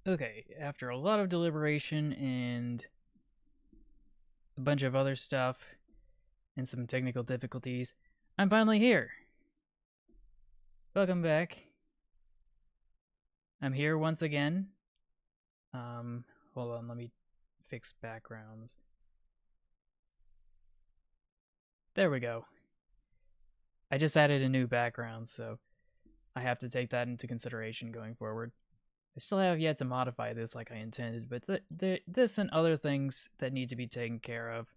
Okay, after a lot of deliberation and a bunch of other stuff and some technical difficulties, I'm finally here. Welcome back. I'm here once again. Um, Hold on, let me fix backgrounds. There we go. I just added a new background, so I have to take that into consideration going forward. I still have yet to modify this like I intended, but this and other things that need to be taken care of,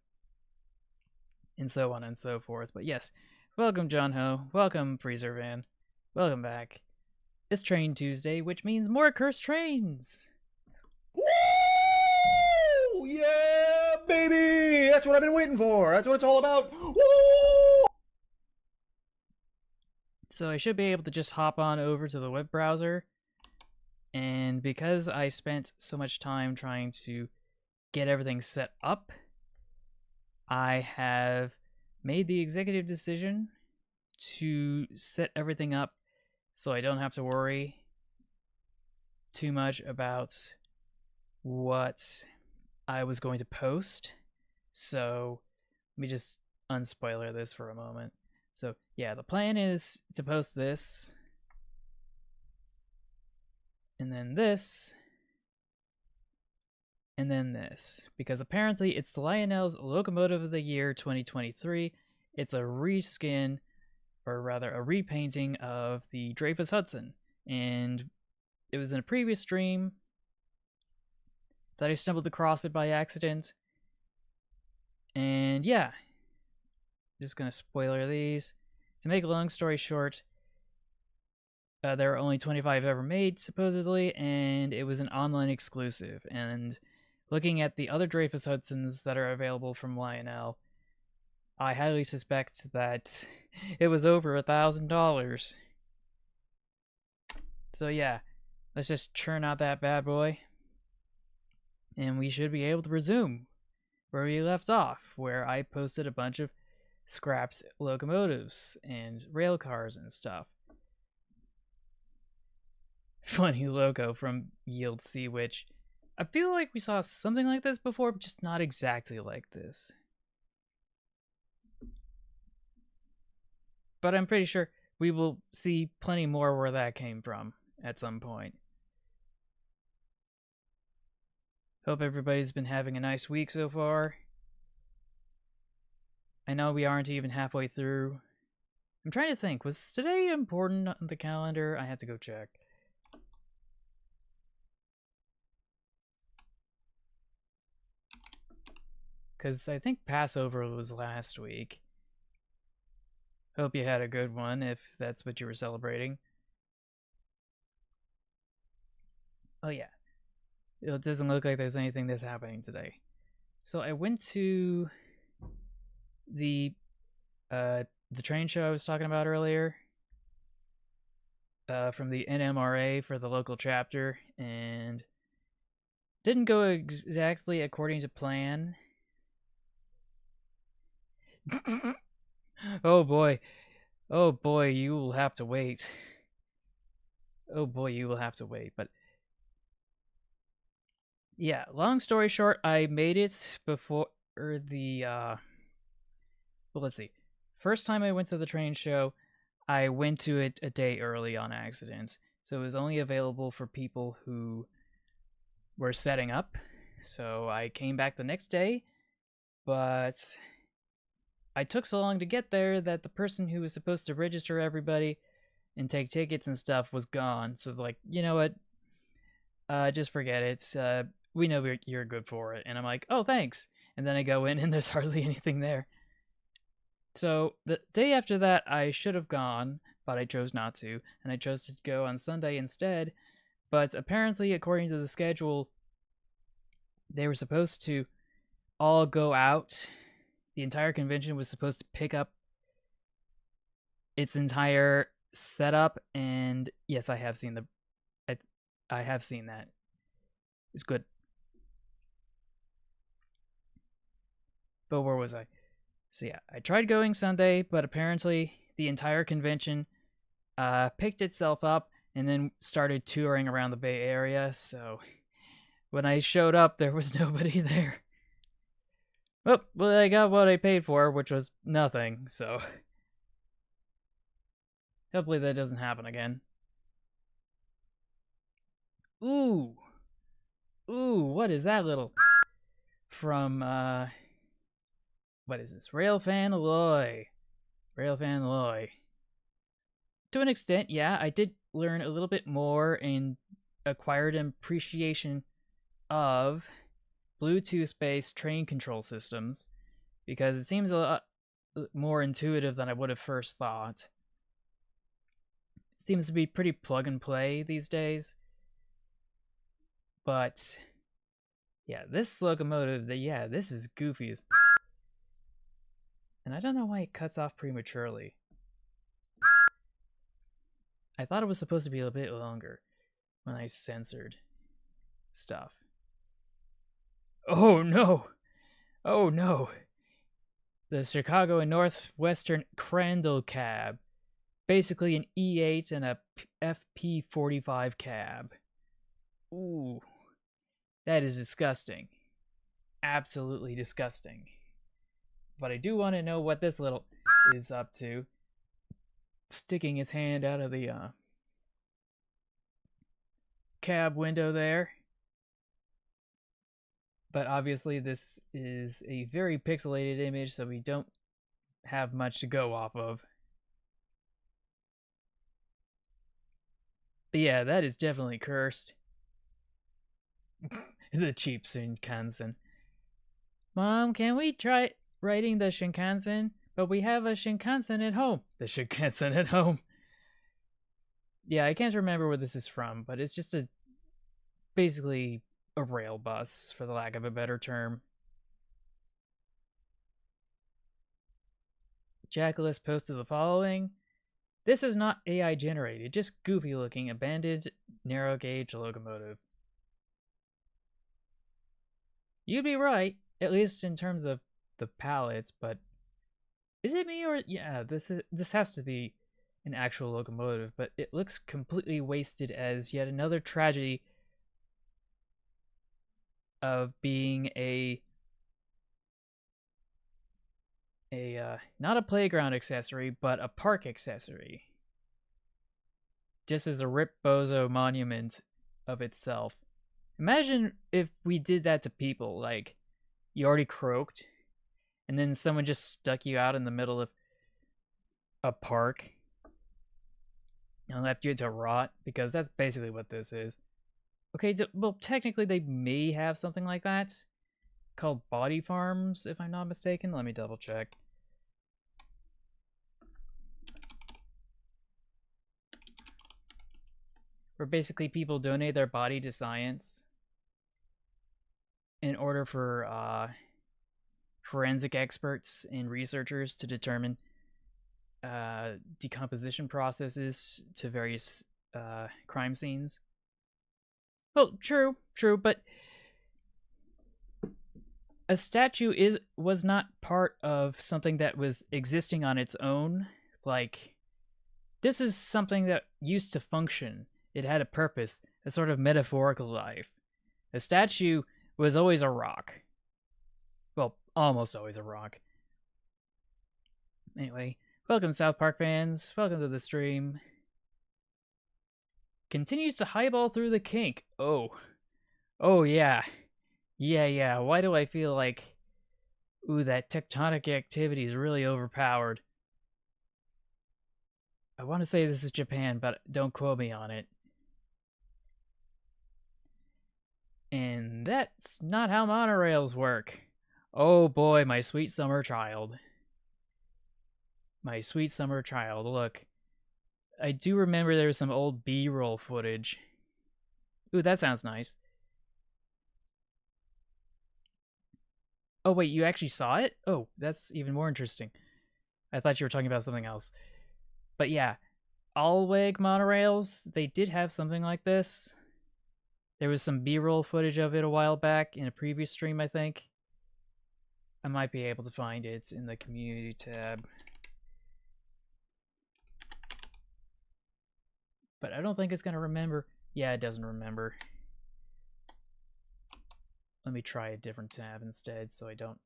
and so on and so forth. But yes, welcome John Ho, welcome Freezer Van, welcome back. It's Train Tuesday, which means more cursed trains. Woo! Yeah, baby! That's what I've been waiting for. That's what it's all about. Woo! So I should be able to just hop on over to the web browser, and because I spent so much time trying to get everything set up, I have made the executive decision to set everything up so I don't have to worry too much about what I was going to post. So let me just unspoiler this for a moment. So yeah, the plan is to post this, and then this, and then this, because apparently it's the Lionel's Locomotive of the Year 2023. It's a reskin, or rather a repainting of the Dreyfus Hudson, and it was in a previous stream that I stumbled across it by accident. And yeah, just gonna spoiler these. To make a long story short, there were only 25 ever made, supposedly, and it was an online exclusive. And looking at the other Dreyfus Hudsons that are available from Lionel, I highly suspect that it was over $1,000. So yeah, let's just churn out that bad boy, and we should be able to resume where we left off, where I posted a bunch of scrapped locomotives and rail cars and stuff. Funny logo from Yield C, which I feel like we saw something like this before, but just not exactly like this. But I'm pretty sure we will see plenty more where that came from at some point. Hope everybody's been having a nice week so far. I know we aren't even halfway through. I'm trying to think, was today important on the calendar? I have to go check. Because I think Passover was last week. Hope you had a good one, if that's what you were celebrating. Oh yeah, it doesn't look like there's anything that's happening today. So I went to the train show I was talking about earlier, from the NMRA for the local chapter, and didn't go exactly according to plan. Oh boy. Oh boy, you will have to wait. Oh boy, you will have to wait. But yeah, long story short, I made it before the well, let's see. First time I went to the train show, I went to it a day early on accident. So it was only available for people who were setting up. So I came back the next day, but I took so long to get there that the person who was supposed to register everybody and take tickets and stuff was gone. So like, you know what? Just forget it. We know you're good for it. And I'm like, oh, thanks. And then I go in and there's hardly anything there. So the day after that, I should have gone, but I chose not to, and I chose to go on Sunday instead. But apparently, according to the schedule, they were supposed to all go out. The entire convention was supposed to pick up its entire setup, and yes, I have seen I have seen that. It's good. But where was I? So yeah, I tried going Sunday, but apparently the entire convention picked itself up and then started touring around the Bay Area. So When I showed up, there was nobody there. Oh, well, I got what I paid for, which was nothing, so hopefully that doesn't happen again. Ooh, ooh, what is that little from what is this? Railfan Alloy. Railfan Alloy. To an extent, yeah, I did learn a little bit more and acquired an appreciation of Bluetooth based train control systems because it seems a lot more intuitive than I would have first thought. It seems to be pretty plug and play these days. But yeah, this locomotive, yeah, this is goofy as. And I don't know why it cuts off prematurely. I thought it was supposed to be a bit longer when I censored stuff. Oh no! Oh no! The Chicago and Northwestern Crandall cab. Basically an E8 and a FP45 cab. Ooh, that is disgusting. Absolutely disgusting. But I do want to know what this little is up to. Sticking his hand out of the cab window there. But obviously this is a very pixelated image, so we don't have much to go off of. But yeah, that is definitely cursed. The cheap Shinkansen. Mom, can we try riding the Shinkansen? But we have a Shinkansen at home. The Shinkansen at home. Yeah, I can't remember where this is from, but it's just basically a rail bus, for the lack of a better term. Jackalus posted the following. This is not AI generated, just goofy looking abandoned narrow gauge locomotive. You'd be right, at least in terms of the pallets, but is it me or yeah, this has to be an actual locomotive, but it looks completely wasted as yet another tragedy of being a not a playground accessory, but a park accessory. Just as a Rip Bozo monument of itself. Imagine if we did that to people, like you already croaked, and then someone just stuck you out in the middle of a park and left you to rot, because that's basically what this is. Okay, well, technically they may have something like that called body farms, if I'm not mistaken. Let me double check. Where basically people donate their body to science in order for forensic experts and researchers to determine decomposition processes to various crime scenes. Well, true, but a statue was not part of something that was existing on its own. Like, this is something that used to function. It had a purpose, a sort of metaphorical life. A statue was always a rock. Well, almost always a rock. Anyway, welcome South Park fans. Welcome to the stream. Continues to highball through the kink. Oh yeah. Yeah. Why do I feel like, ooh, that tectonic activity is really overpowered? I want to say this is Japan, but don't quote me on it. And that's not how monorails work. Oh boy, my sweet summer child. My sweet summer child. Look, I do remember there was some old B-roll footage. Ooh, that sounds nice. Oh wait, you actually saw it? Oh, that's even more interesting. I thought you were talking about something else. But yeah, Alweg monorails, they did have something like this. There was some B-roll footage of it a while back in a previous stream, I think. I might be able to find it in the community tab. But I don't think it's going to remember. Yeah, it doesn't remember. Let me try a different tab instead so I don't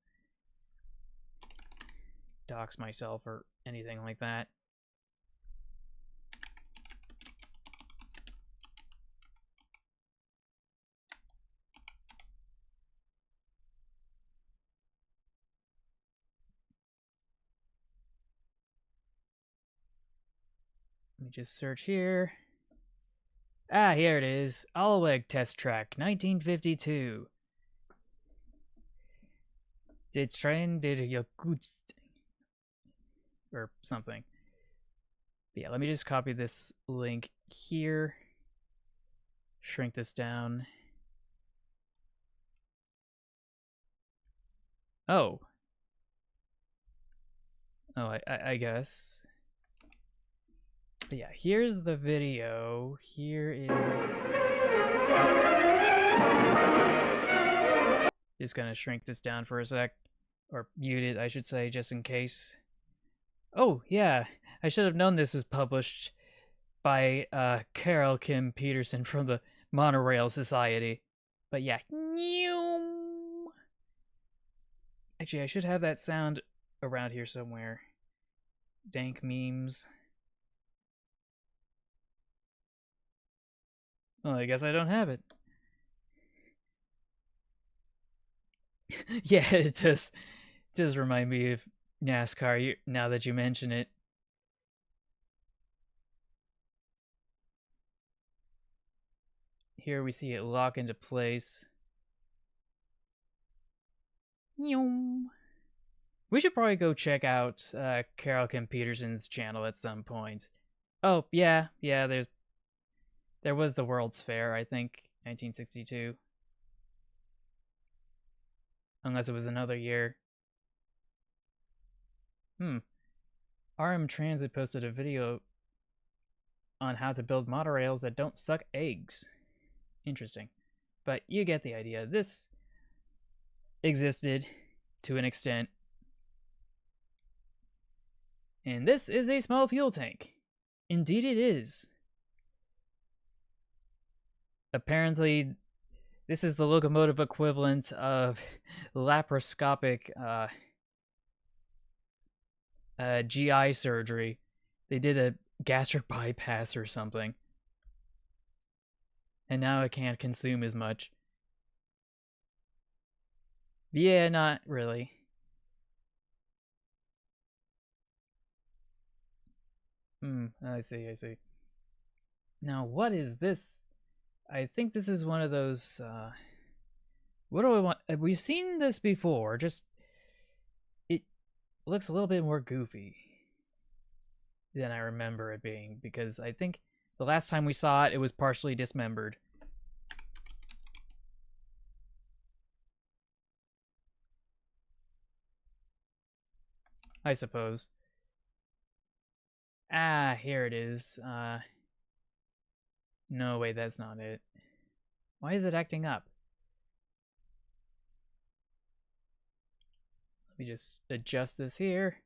dox myself or anything like that. Let me just search here. Ah, here it is. Alweg Test Track, 1952. Der Train der Yakutsk. Or something. But yeah, let me just copy this link here. Shrink this down. Oh. Oh, I guess. But yeah, here's the video. Here is... Just gonna shrink this down for a sec. Or mute it, I should say, just in case. Oh, yeah. I should have known this was published by Carol Kim Peterson from the Monorail Society. But yeah. Actually, I should have that sound around here somewhere. Dank memes. Well, I guess I don't have it. Yeah, it does remind me of NASCAR now that you mention it. Here we see it lock into place. We should probably go check out Carol Kim Peterson's channel at some point. Oh, yeah, there was the World's Fair, I think, 1962. Unless it was another year. RM Transit posted a video on how to build monorails that don't suck eggs. Interesting. But you get the idea. This existed to an extent. And this is a small fuel tank. Indeed it is. Apparently, this is the locomotive equivalent of laparoscopic GI surgery. They did a gastric bypass or something. And now it can't consume as much. Yeah, not really. I see. Now, what is this? I think this is one of those, what do I want? We've seen this before, just, it looks a little bit more goofy than I remember it being, because I think the last time we saw it, it was partially dismembered. I suppose. Ah, here it is. No, wait, that's not it. Why is it acting up? Let me just adjust this here.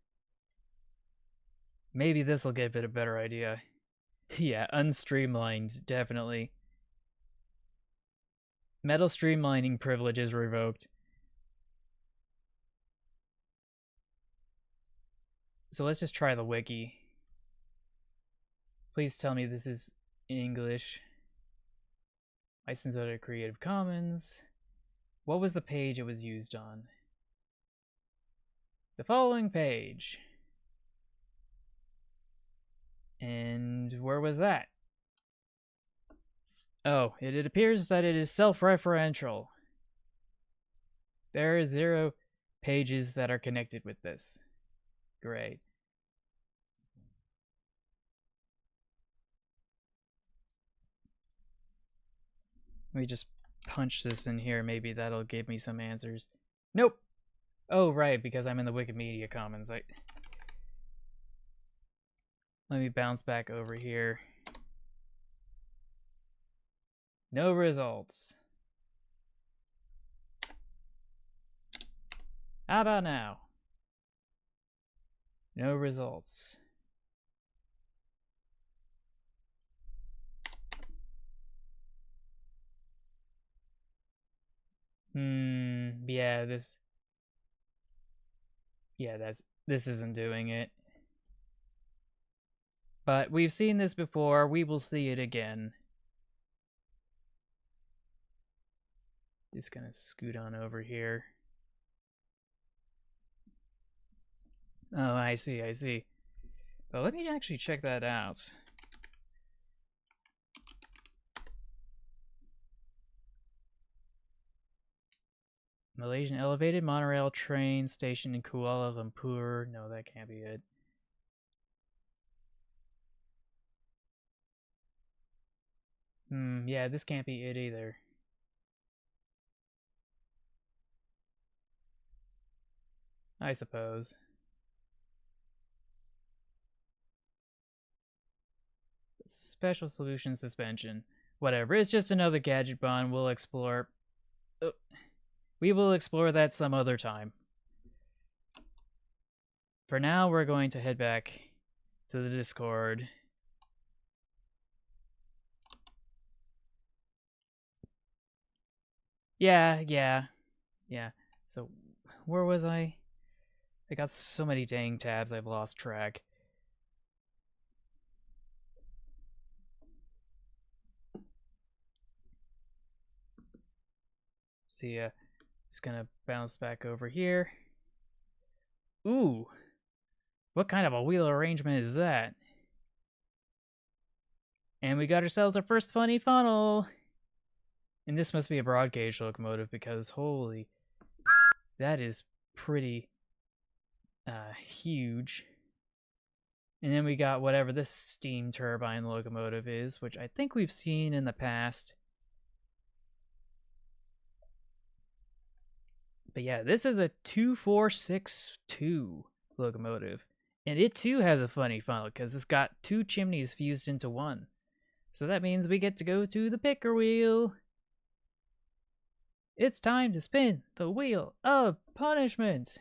Maybe this will give it a better idea. Yeah, unstreamlined, definitely. Metal streamlining privilege is revoked. So let's just try the wiki. Please tell me this is English. Licensed under Creative Commons. What was the page it was used on? The following page. And where was that? Oh, it appears that it is self-referential. There are 0 pages that are connected with this. Great. Let me just punch this in here. Maybe that'll give me some answers. Nope. Oh, right, because I'm in the Wikimedia Commons. Let me bounce back over here. No results. How about now? No results. Yeah, this isn't doing it. But we've seen this before, we will see it again. Just gonna scoot on over here. Oh, I see, I see. But let me actually check that out. Malaysian elevated monorail train station in Kuala Lumpur. No, that can't be it. Yeah, this can't be it either. I suppose. Special solution suspension. Whatever, it's just another gadget bond we'll explore. Uh, we will explore that some other time. For now, we're going to head back to the Discord. Yeah. So, where was I? I got so many dang tabs, I've lost track. See ya. Just gonna bounce back over here. Ooh, what kind of a wheel arrangement is that? And we got ourselves our first funny funnel. And this must be a broad gauge locomotive because holy, that is pretty huge. And then we got whatever this steam turbine locomotive is, which I think we've seen in the past. But yeah, this is a 2462 locomotive. And it too has a funny funnel because it's got two chimneys fused into one. So that means we get to go to the picker wheel. It's time to spin the wheel of punishment.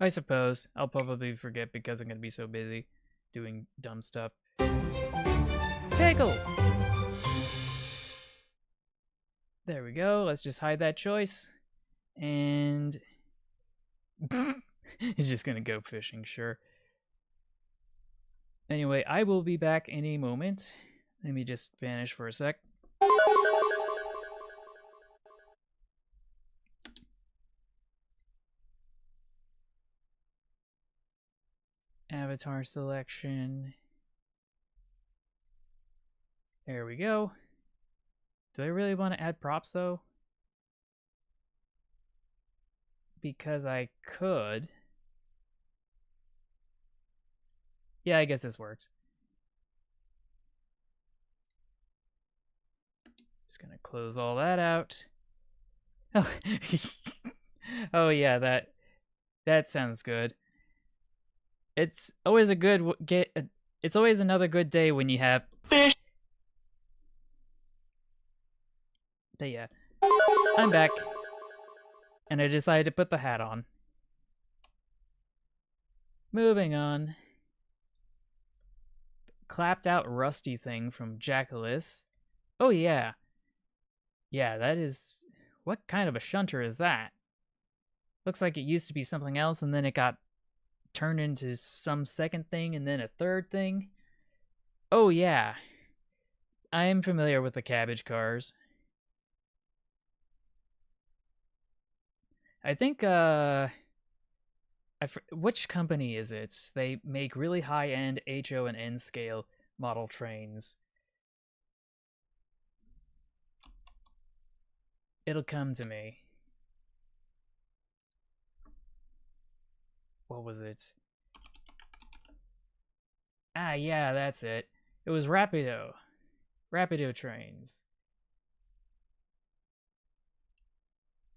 I suppose I'll probably forget because I'm going to be so busy doing dumb stuff. Pickle! There we go. Let's just hide that choice. And it's just going to go fishing, sure. Anyway, I will be back in a moment. Let me just vanish for a sec. Avatar selection. There we go. Do I really want to add props though? Because I could. Yeah, I guess this works. Just gonna close all that out. Oh, oh yeah, that sounds good. It's always a good get. It's always another good day when you have fish. But yeah, I'm back, and I decided to put the hat on. Moving on. Clapped out rusty thing from Jackalis. Oh yeah, yeah, that is. What kind of a shunter is that? Looks like it used to be something else, and then it got turned into some second thing, and then a third thing. Oh yeah, I am familiar with the cabbage cars. I think which company is it? They make really high-end HO and N scale model trains. It'll come to me. What was it? Ah, yeah, that's it. It was Rapido. Rapido trains.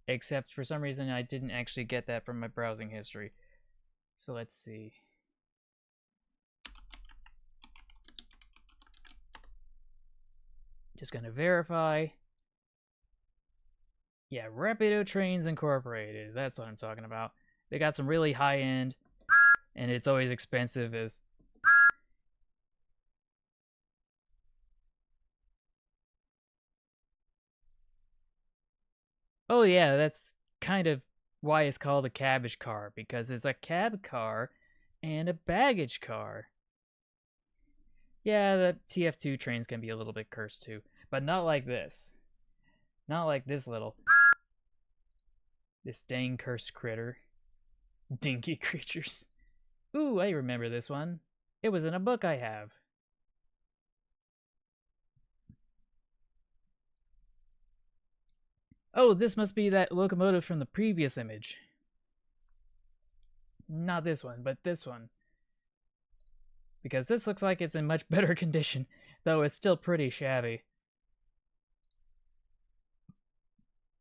Except for some reason I didn't actually get that from my browsing history. So let's see. Just gonna verify. Yeah, Rapido Trains Incorporated. That's what I'm talking about. They got some really high end, and it's always expensive as. Oh yeah, that's kind of why it's called a cabbage car, because it's a cab car and a baggage car. Yeah, the TF2 trains can be a little bit cursed too, but not like this. Not like this dang cursed critter. Dinky creatures. Ooh, I remember this one. It was in a book I have. Oh, this must be that locomotive from the previous image. Not this one, but this one. Because this looks like it's in much better condition, though it's still pretty shabby.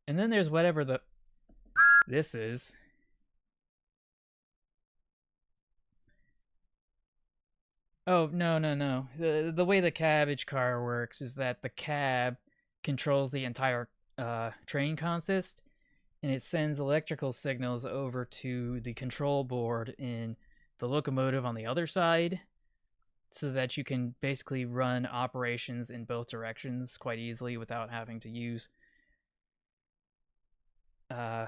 And then there's whatever this is. Oh, no, no, no. The way the cabbage car works is that the cab controls the entire train consist, and it sends electrical signals over to the control board in the locomotive on the other side, so that you can basically run operations in both directions quite easily without having to use uh,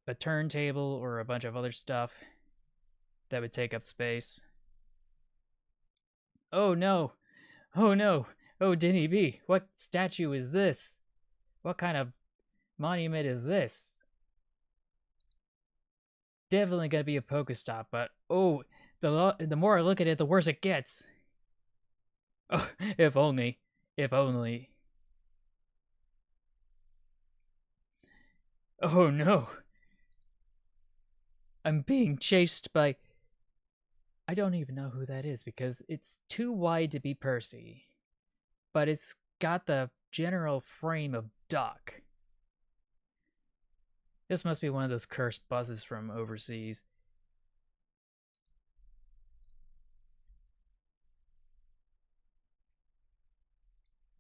a turntable or a bunch of other stuff that would take up space. Oh no! Oh no! Oh, Denny B, what statue is this? What kind of monument is this? Definitely gonna be a Pokestop, but oh, the more I look at it, the worse it gets. Oh, if only. If only. Oh no. I'm being chased by. I don't even know who that is because it's too wide to be Percy. But it's got the general frame of Duck. This must be one of those cursed buses from overseas.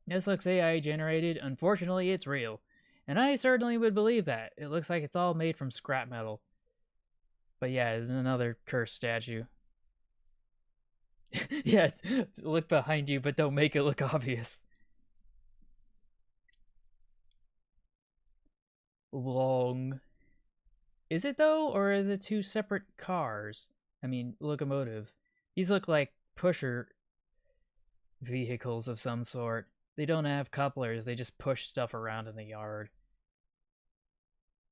This looks AI generated. Unfortunately, it's real. And I certainly would believe that. It looks like it's all made from scrap metal. But yeah, there's another cursed statue. Yes, look behind you, but don't make it look obvious. Long. Is it though, or is it two separate cars? I mean, locomotives. These look like pusher vehicles of some sort. They don't have couplers, they just push stuff around in the yard.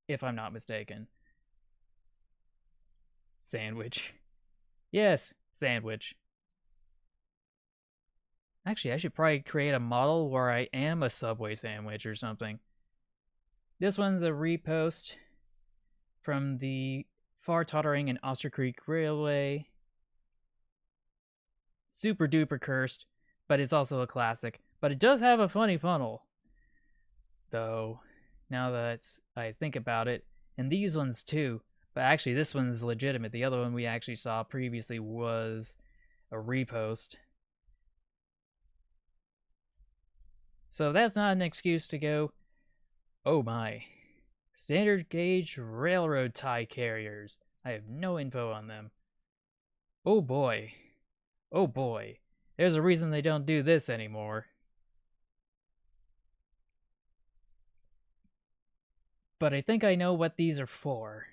If I'm not mistaken. Sandwich. Yes, sandwich. Actually, I should probably create a model where I am a Subway sandwich or something. This one's a repost from the Far Tottering and Oster Creek Railway. Super duper cursed, but it's also a classic. But it does have a funny funnel, though, now that I think about it. And these ones too. But actually, this one's legitimate. The other one we actually saw previously was a repost. So that's not an excuse to go, oh my. Standard gauge railroad tie carriers. I have no info on them. Oh boy. Oh boy. There's a reason they don't do this anymore. But I think I know what these are for.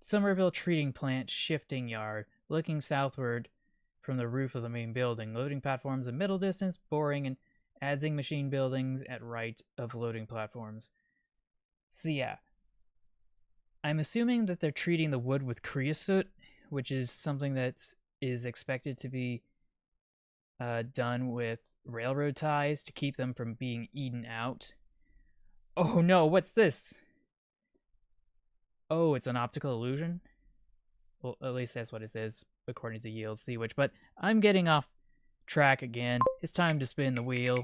Somerville Treating Plant Shifting Yard, looking southward from the roof of the main building. Loading platforms in middle distance, boring and adzing machine buildings at right of loading platforms. So yeah, I'm assuming that they're treating the wood with creosote, which is something that is expected to be done with railroad ties to keep them from being eaten out. Oh no, what's this? Oh, it's an optical illusion? Well, at least that's what it says, according to Yield Seawitch. But I'm getting off track again. It's time to spin the wheel.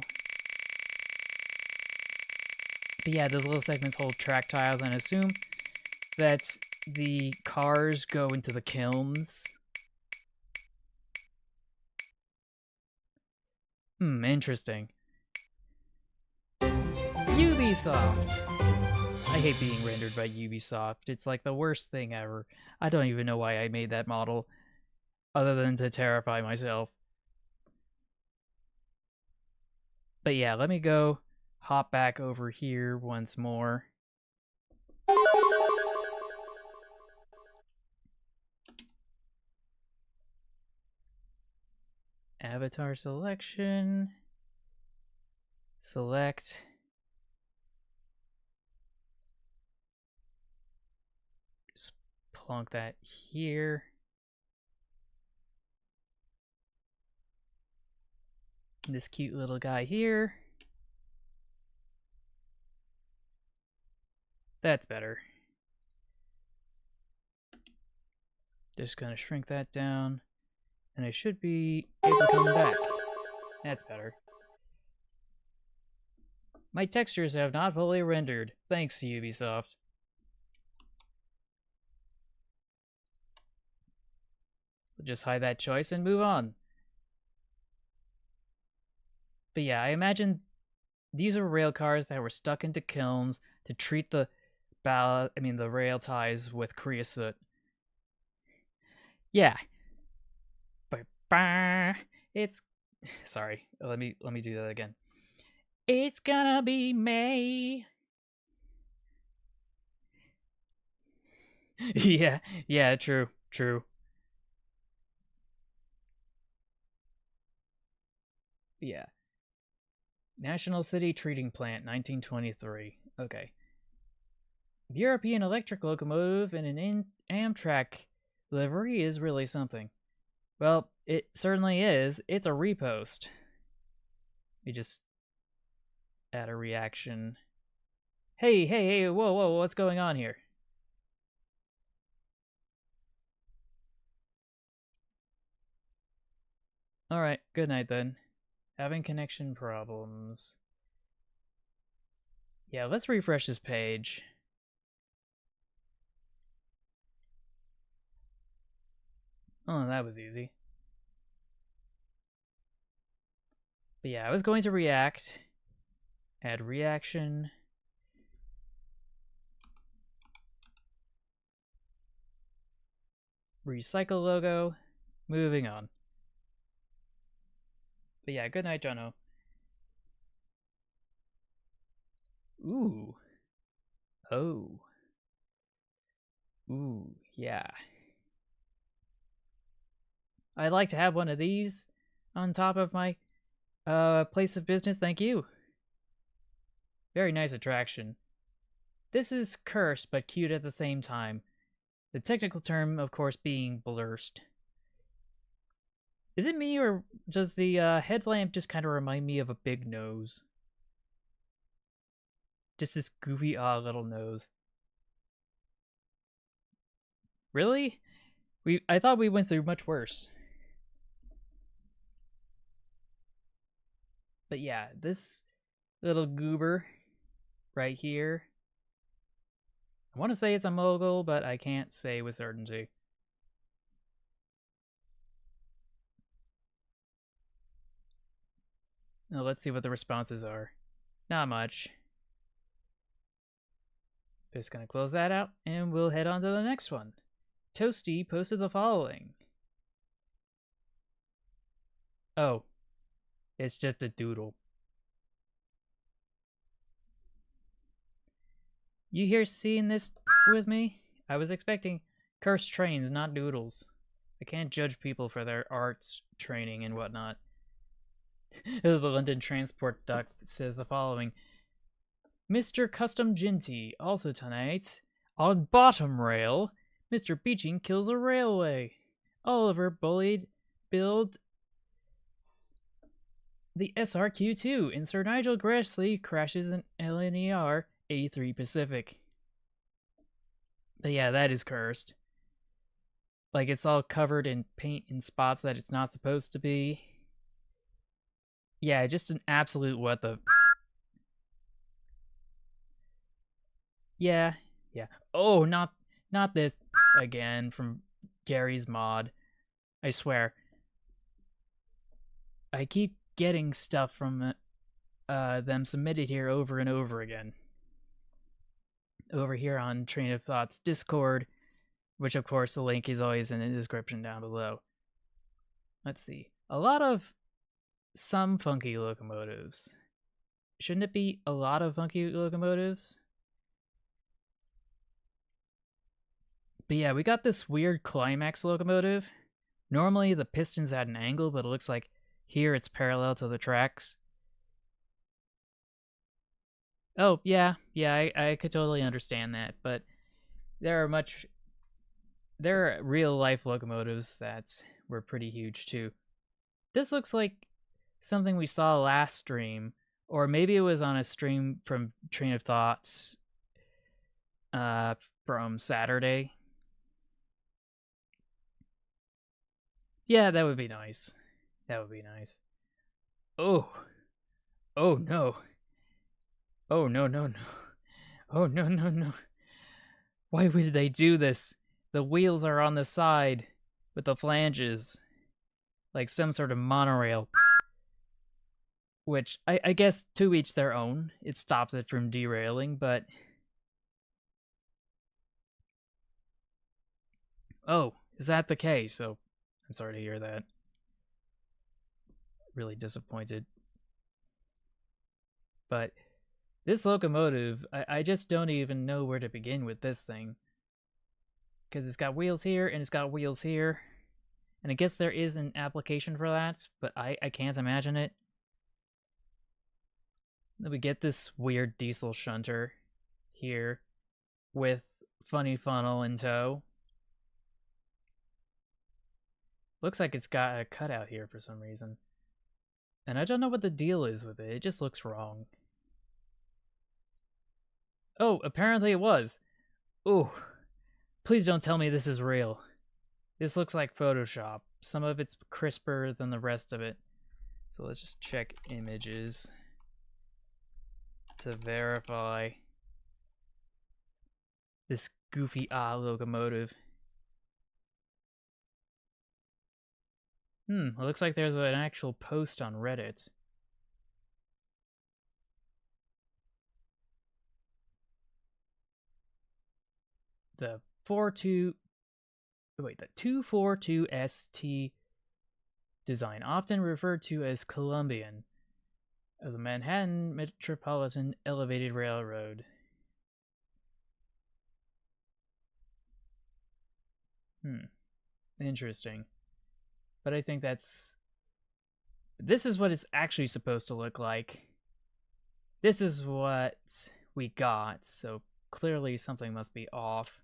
But yeah, those little segments hold track tiles, and assume that the cars go into the kilns. Interesting. UB Ubisoft! I hate being rendered by Ubisoft. It's like the worst thing ever. I don't even know why I made that model, other than to terrify myself. But yeah, let me go hop back over here once more. Avatar selection. Select. Just plunk that here. This cute little guy here. That's better. Just gonna shrink that down. And I should be able to come back. That's better. My textures have not fully rendered. Thanks, Ubisoft. We'll just hide that choice and move on. But yeah, I imagine these are rail cars that were stuck into kilns to treat the the rail ties with creosote. Yeah. It's sorry. Let me do that again. It's gonna be May. yeah, true. Yeah. National City Treating Plant, 1923. Okay. European electric locomotive and an Amtrak livery is really something. Well, it certainly is. It's a repost. We just add a reaction. Hey, whoa, what's going on here? Alright, good night then. Having connection problems. Yeah, let's refresh this page. Oh, that was easy. But yeah, I was going to react. Add reaction. Recycle logo. Moving on. But yeah, good night, Jono. Ooh. Oh. Ooh, yeah. I'd like to have one of these on top of my place of business. Thank you. Very nice attraction. This is cursed but cute at the same time. The technical term, of course, being blurst. Is it me, or does the headlamp just kind of remind me of a big nose? Just this goofy, odd little nose. Really? I thought we went through much worse. But yeah, this little goober right here. I want to say it's a mogul, but I can't say with certainty. Now let's see what the responses are. Not much. Just gonna close that out, and we'll head on to the next one. Toasty posted the following. Oh, it's just a doodle. You here seeing this with me? I was expecting cursed trains, not doodles. I can't judge people for their arts training and whatnot. The London Transport Duck says the following. Mr. Custom Ginty, also tonight, on bottom rail, Mr. Beeching kills a railway. Oliver bullied build the SRQ-2, and Sir Nigel Grassley crashes an LNER A3 Pacific. But yeah, that is cursed. Like, it's all covered in paint in spots that it's not supposed to be. Yeah, just an absolute what the... Yeah. Oh, not this again from Gary's mod. I swear. I keep getting stuff from them submitted here over and over again. Over here on Train of Thoughts Discord, which of course the link is always in the description down below. Let's see. A lot of some funky locomotives. Shouldn't it be a lot of funky locomotives? But yeah, we got this weird climax locomotive. Normally the piston's at an angle, but it looks like here it's parallel to the tracks. Oh, yeah, I could totally understand that, but there are real life locomotives that were pretty huge too. This looks like something we saw last stream, or maybe it was on a stream from Train of Thoughts from Saturday. Yeah, that would be nice. That would be nice. Oh. Oh no. Oh no no no. Oh no no no. Why would they do this? The wheels are on the side with the flanges. Like some sort of monorail. Which, I guess, to each their own. It stops it from derailing, but... Oh, is that the case? So, I'm sorry to hear that. Really disappointed. But this locomotive, I just don't even know where to begin with this thing. Because it's got wheels here, and it's got wheels here. And I guess there is an application for that, but I can't imagine it. Then we get this weird diesel shunter here with funny funnel in tow. Looks like it's got a cutout here for some reason. And I don't know what the deal is with it. It just looks wrong. Oh, apparently it was. Ooh. Please don't tell me this is real. This looks like Photoshop. Some of it's crisper than the rest of it. So let's just check images to verify this goofy locomotive. It looks like there's an actual post on Reddit. The 242ST design, often referred to as Columbian, of the Manhattan Metropolitan Elevated Railroad. Interesting. But I think this is what it's actually supposed to look like. This is what we got, so clearly something must be off.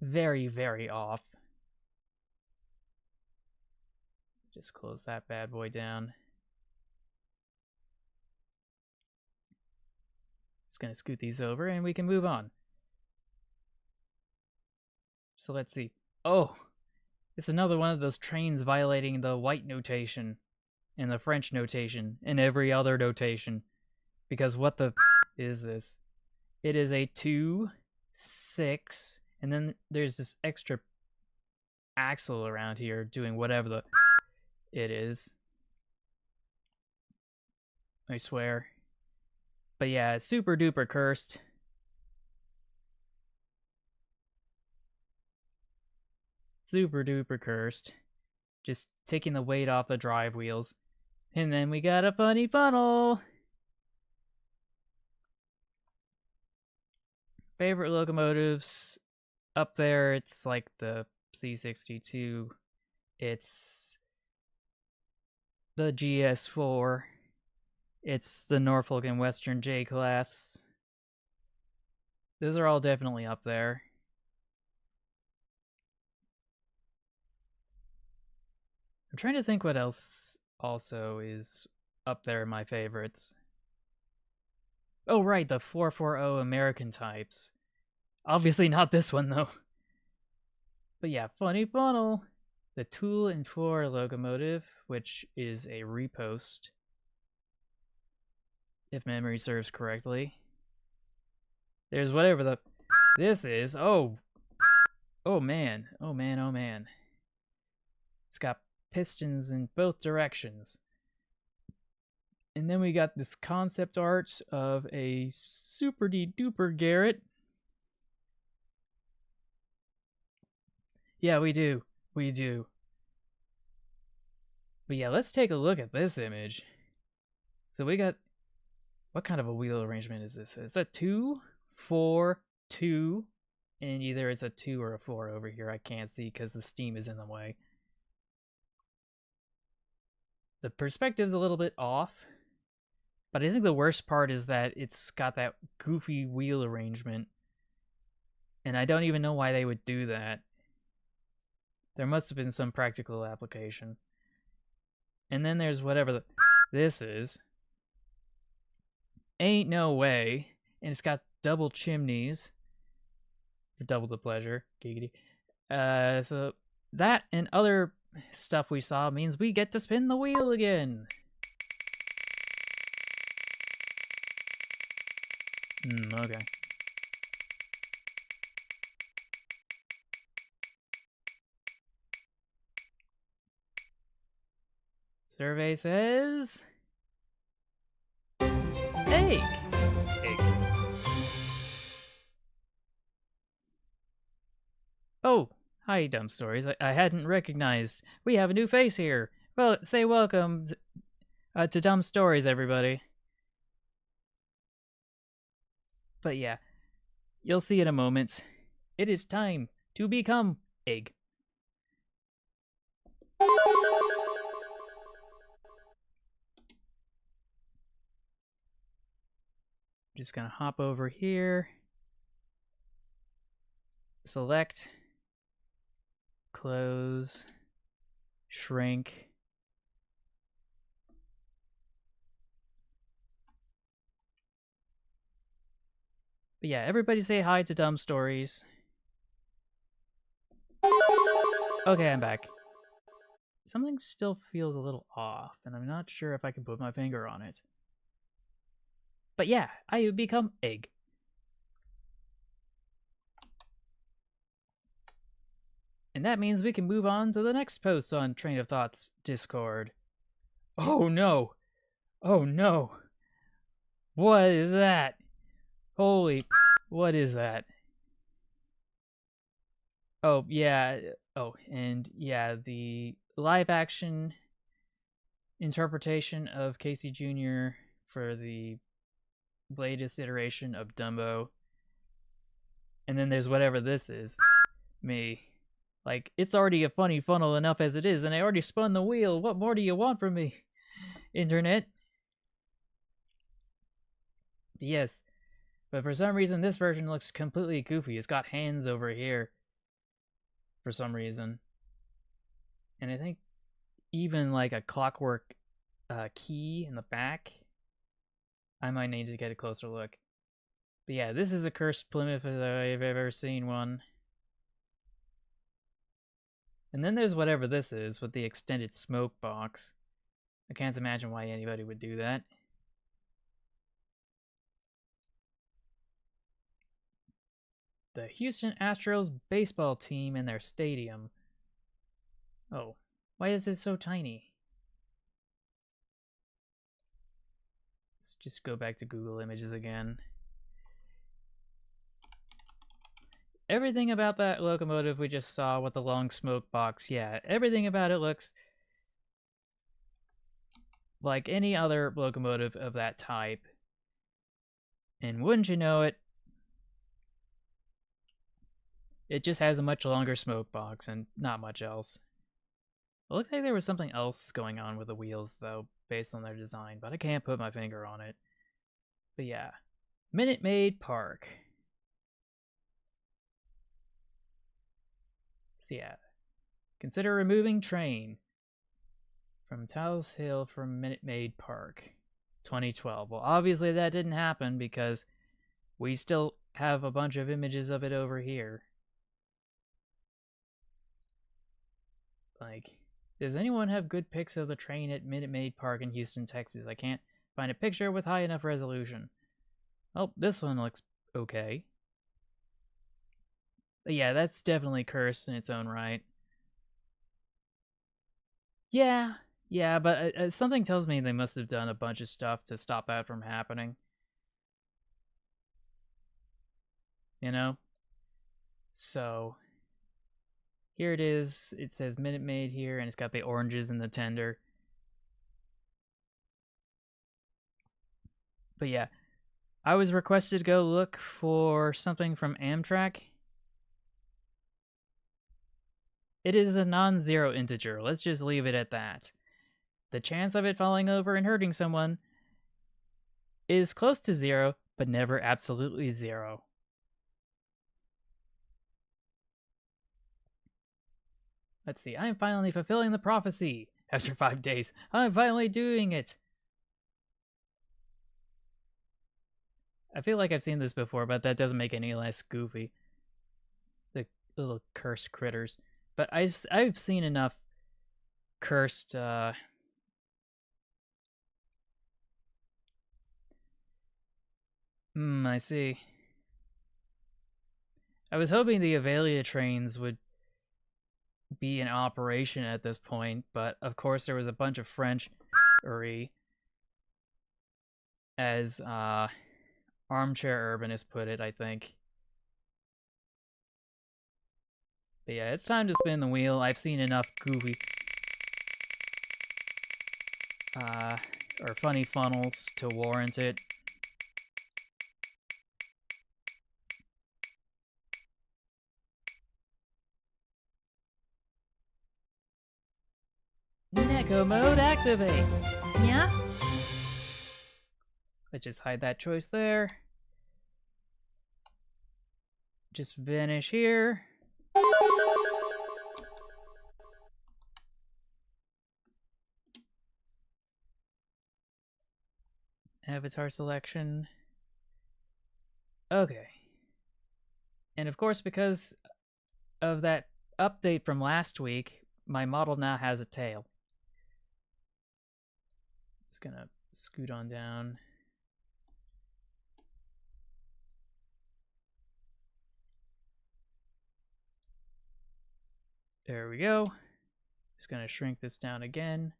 Very, very off. Just close that bad boy down. Just gonna scoot these over and we can move on. So let's see. Oh, it's another one of those trains violating the white notation and the French notation and every other notation. Because what the is this? It is a 2, 6, and then there's this extra axle around here doing whatever the it is. I swear. But yeah, it's super duper cursed. Super duper cursed. Just taking the weight off the drive wheels. And then we got a funny funnel. Favorite locomotives up there, it's like the C62. It's the GS4. It's the Norfolk and Western J class. Those are all definitely up there. I'm trying to think what else also is up there in my favorites. Oh, right, the 440 American types. Obviously not this one, though. But yeah, funny funnel. The Tool and 4 locomotive, which is a repost, if memory serves correctly. There's whatever the this is. Oh man. It's got pistons in both directions. And then we got this concept art of a super duper Garrett. Yeah, we do. We do. But yeah, let's take a look at this image. So we got, what kind of a wheel arrangement is this? It's a 2, 4, 2, and either it's a 2 or a 4 over here. I can't see because the steam is in the way. The perspective's a little bit off, but I think the worst part is that it's got that goofy wheel arrangement, and I don't even know why they would do that. There must have been some practical application. And then there's whatever this is. Ain't no way. And it's got double chimneys for double the pleasure. Giggity. So that and other stuff we saw means we get to spin the wheel again. Okay. Survey says egg. Egg. Oh, hi, Dumb Stories. I hadn't recognized. We have a new face here. Well, say welcome to Dumb Stories, everybody. But yeah, you'll see in a moment. It is time to become egg. Just gonna hop over here, select, close, shrink. But yeah, everybody say hi to Dumb Stories. Okay, I'm back. Something still feels a little off, and I'm not sure if I can put my finger on it. But yeah, I become egg. And that means we can move on to the next post on Train of Thoughts Discord. Oh no! Oh no! What is that? Holy, what is that? Oh, yeah. Oh, and yeah, the live action interpretation of Casey Jr. for the latest iteration of Dumbo. And then there's whatever this is. Me. Like, it's already a funny funnel enough as it is, and I already spun the wheel. What more do you want from me, Internet? Yes. But for some reason, this version looks completely goofy. It's got hands over here. For some reason. And I think even like a clockwork key in the back. I might need to get a closer look. But yeah, this is a cursed Plymouth if I've ever seen one. And then there's whatever this is with the extended smoke box. I can't imagine why anybody would do that. The Houston Astros baseball team in their stadium. Oh, why is it so tiny? Let's just go back to Google Images again. Everything about that locomotive we just saw with the long smoke box, yeah, everything about it looks like any other locomotive of that type. And wouldn't you know it, it just has a much longer smoke box and not much else. It looked like there was something else going on with the wheels, though, based on their design, but I can't put my finger on it. But yeah, Minute Maid Park. So yeah, consider removing train from Tal's Hill from Minute Maid Park, 2012. Well, obviously that didn't happen because we still have a bunch of images of it over here. Like, does anyone have good pics of the train at Minute Maid Park in Houston, Texas? I can't find a picture with high enough resolution. Oh, this one looks okay. But yeah, that's definitely cursed in its own right. Yeah, Yeah, but something tells me they must have done a bunch of stuff to stop that from happening. You know? So, here it is. It says Minute Maid here, and it's got the oranges and the tender. But yeah, I was requested to go look for something from Amtrak. It is a non-zero integer. Let's just leave it at that. The chance of it falling over and hurting someone is close to zero, but never absolutely zero. Let's see. I am finally fulfilling the prophecy. After 5 days, I'm finally doing it. I feel like I've seen this before, but that doesn't make it any less goofy. The little cursed critters. But I've seen enough cursed I see. I was hoping the Avelia trains would be in operation at this point, but of course there was a bunch of French as Armchair Urbanist put it, I think. But yeah, it's time to spin the wheel. I've seen enough goofy or funny funnels to warrant it. Neko mode activate. Yeah? Let's just hide that choice there. Just vanish here. Avatar selection. Okay. And of course, because of that update from last week, my model now has a tail. Just gonna scoot on down. There we go. Just gonna shrink this down again.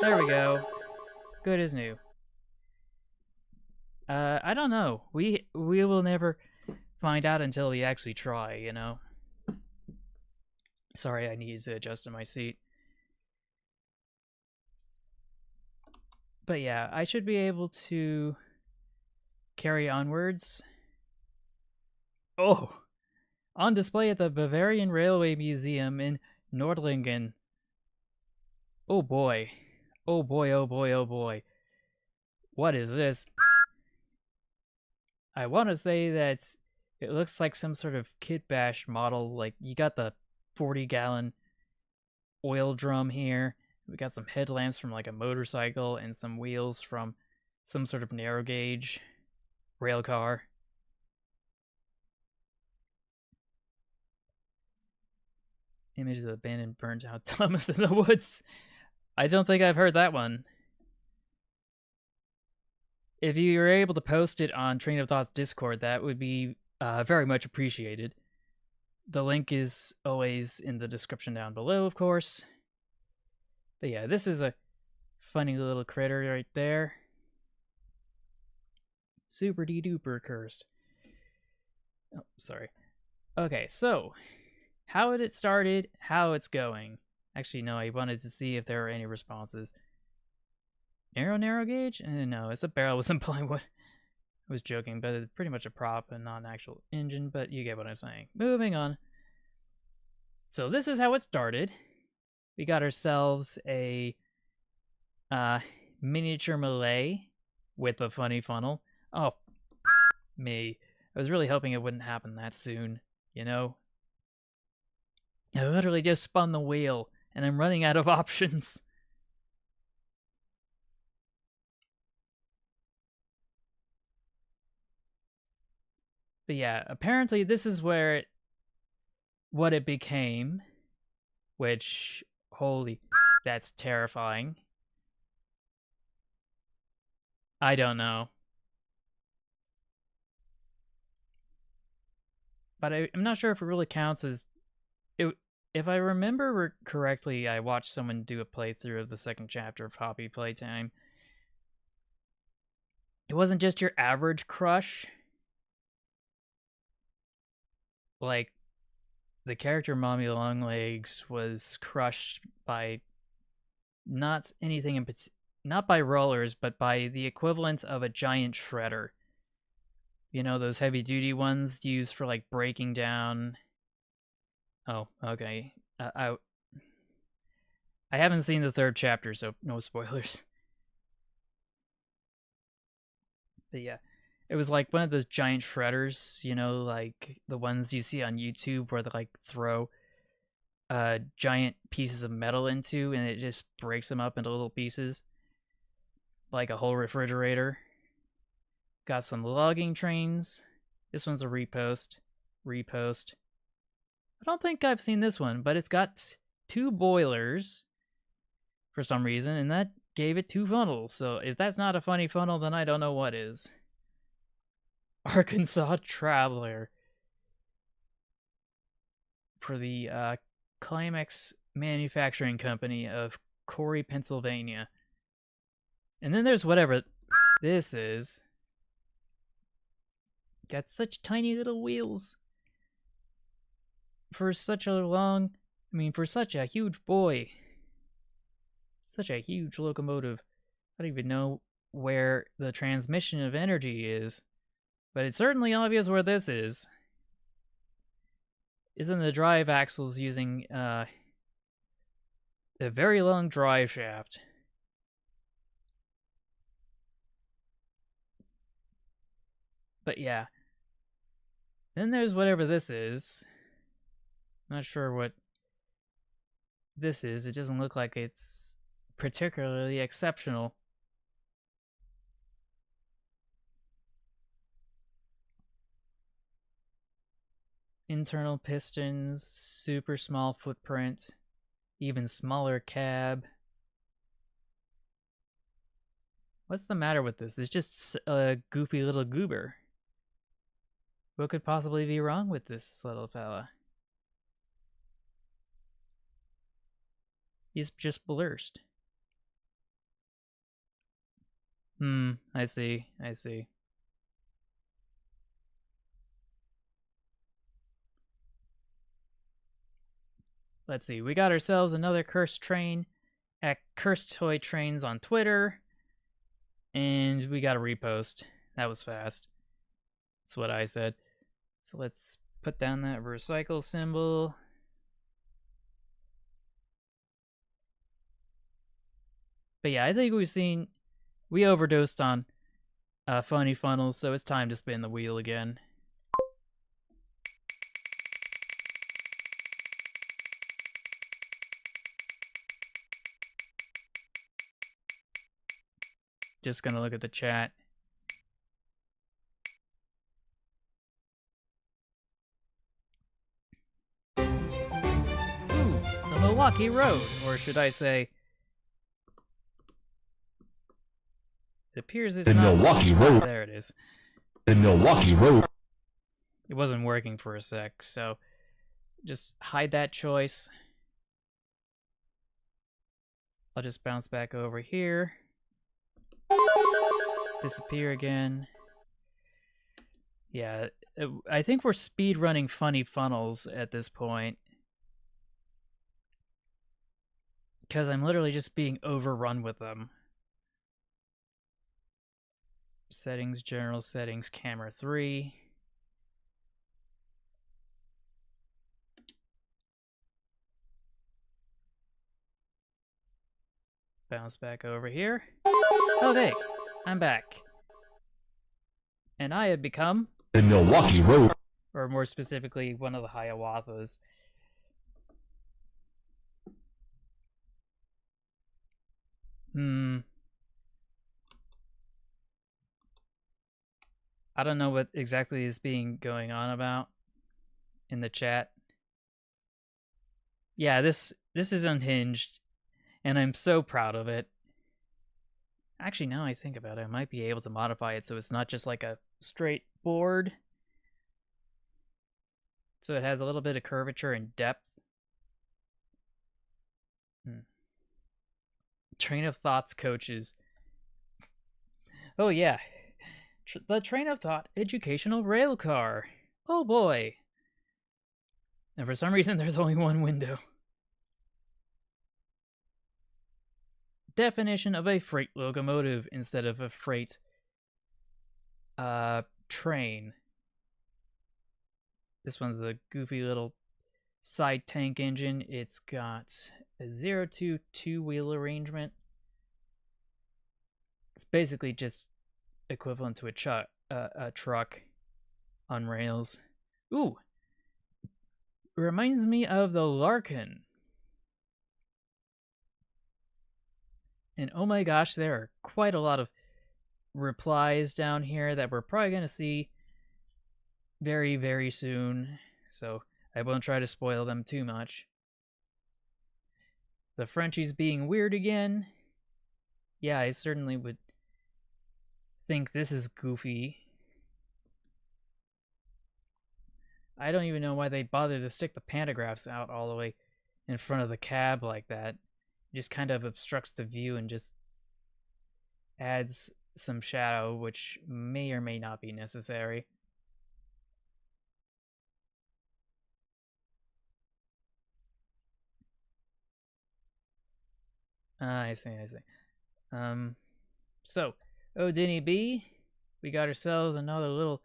There we go. Good as new. I don't know. We will never find out until we actually try, you know? Sorry, I need to adjust in my seat. But yeah, I should be able to carry onwards. Oh! On display at the Bavarian Railway Museum in Nordlingen. Oh boy. Oh boy, oh boy, oh boy. What is this? I want to say that it looks like some sort of kit bash model. Like, you got the 40-gallon oil drum here. We got some headlamps from like a motorcycle and some wheels from some sort of narrow gauge rail car. Images of abandoned, burnt out Thomas in the woods. I don't think I've heard that one. If you were able to post it on Train of Thought's Discord, that would be very much appreciated. The link is always in the description down below, of course. But yeah, this is a funny little critter right there. Super duper cursed. Oh, sorry. Okay, so how it started, how it's going. Actually, no, I wanted to see if there were any responses. Narrow gauge? No, it's a barrel with some plywood. I was joking, but it's pretty much a prop and not an actual engine, but you get what I'm saying. Moving on. So this is how it started. We got ourselves a miniature Malay with a funny funnel. Oh, me. I was really hoping it wouldn't happen that soon, you know? I literally just spun the wheel, and I'm running out of options. But yeah, apparently this is what it became, which, holy, that's terrifying. I don't know. But I'm not sure if it really counts as... if I remember correctly, I watched someone do a playthrough of the second chapter of Poppy Playtime. It wasn't just your average crush. Like, the character Mommy Longlegs was crushed by not anything in not by rollers, but by the equivalent of a giant shredder. You know, those heavy duty ones used for like breaking down. Oh, okay. I haven't seen the third chapter, so no spoilers. But yeah, it was like one of those giant shredders, you know, like the ones you see on YouTube where they like throw giant pieces of metal into and it just breaks them up into little pieces, like a whole refrigerator. Got some logging trains. This one's a repost. Repost. I don't think I've seen this one, but it's got two boilers for some reason, and that gave it two funnels. So if that's not a funny funnel, then I don't know what is. Arkansas Traveler for the Climax Manufacturing Company of Corey, Pennsylvania. And then there's whatever this is. Got such tiny little wheels. For such a long, for such a huge boy. Such a huge locomotive. I don't even know where the transmission of energy is, but it's certainly obvious where this is. Isn't the drive axles using a very long drive shaft? But yeah. Then there's whatever this is. Not sure what this is. It doesn't look like it's particularly exceptional. Internal pistons, super small footprint, even smaller cab. What's the matter with this? It's just a goofy little goober. What could possibly be wrong with this little fella? He's just blurst. I see. Let's see. We got ourselves another cursed train at Cursed Toy Trains on Twitter. And we got a repost. That was fast. That's what I said. So let's put down that recycle symbol. But yeah, I think we overdosed on funny funnels, so it's time to spin the wheel again. Just gonna look at the chat. Ooh, the Milwaukee Road, or should I say, it appears it's The not Milwaukee Road. There it is. The Milwaukee Road. It wasn't working for a sec, so just hide that choice. I'll just bounce back over here. Disappear again. Yeah, I think we're speed running funny funnels at this point. Because I'm literally just being overrun with them. Settings, general settings, camera 3. Bounce back over here. Okay, I'm back. And I have become The Milwaukee Road. Or more specifically, one of the Hiawathas. I don't know what exactly is going on about in the chat. Yeah, this is unhinged, and I'm so proud of it. Actually, now I think about it, I might be able to modify it so it's not just like a straight board. So it has a little bit of curvature and depth. Train of Thoughts coaches. Oh yeah, the Train of Thought educational rail car. Oh boy. And for some reason, there's only one window. Definition of a freight locomotive instead of a freight train. This one's a goofy little side tank engine. It's got a 0 to 2 wheel arrangement. It's basically just equivalent to a truck on rails. Ooh, reminds me of the Larkin. And oh my gosh, there are quite a lot of replies down here that we're probably going to see very, very soon. So I won't try to spoil them too much. The Frenchies being weird again. Yeah, I certainly would think this is goofy. I don't even know why they bothered to stick the pantographs out all the way in front of the cab like that. It just kind of obstructs the view and just adds some shadow, which may or may not be necessary. I see, I see. So, oh, Denny B, we got ourselves another little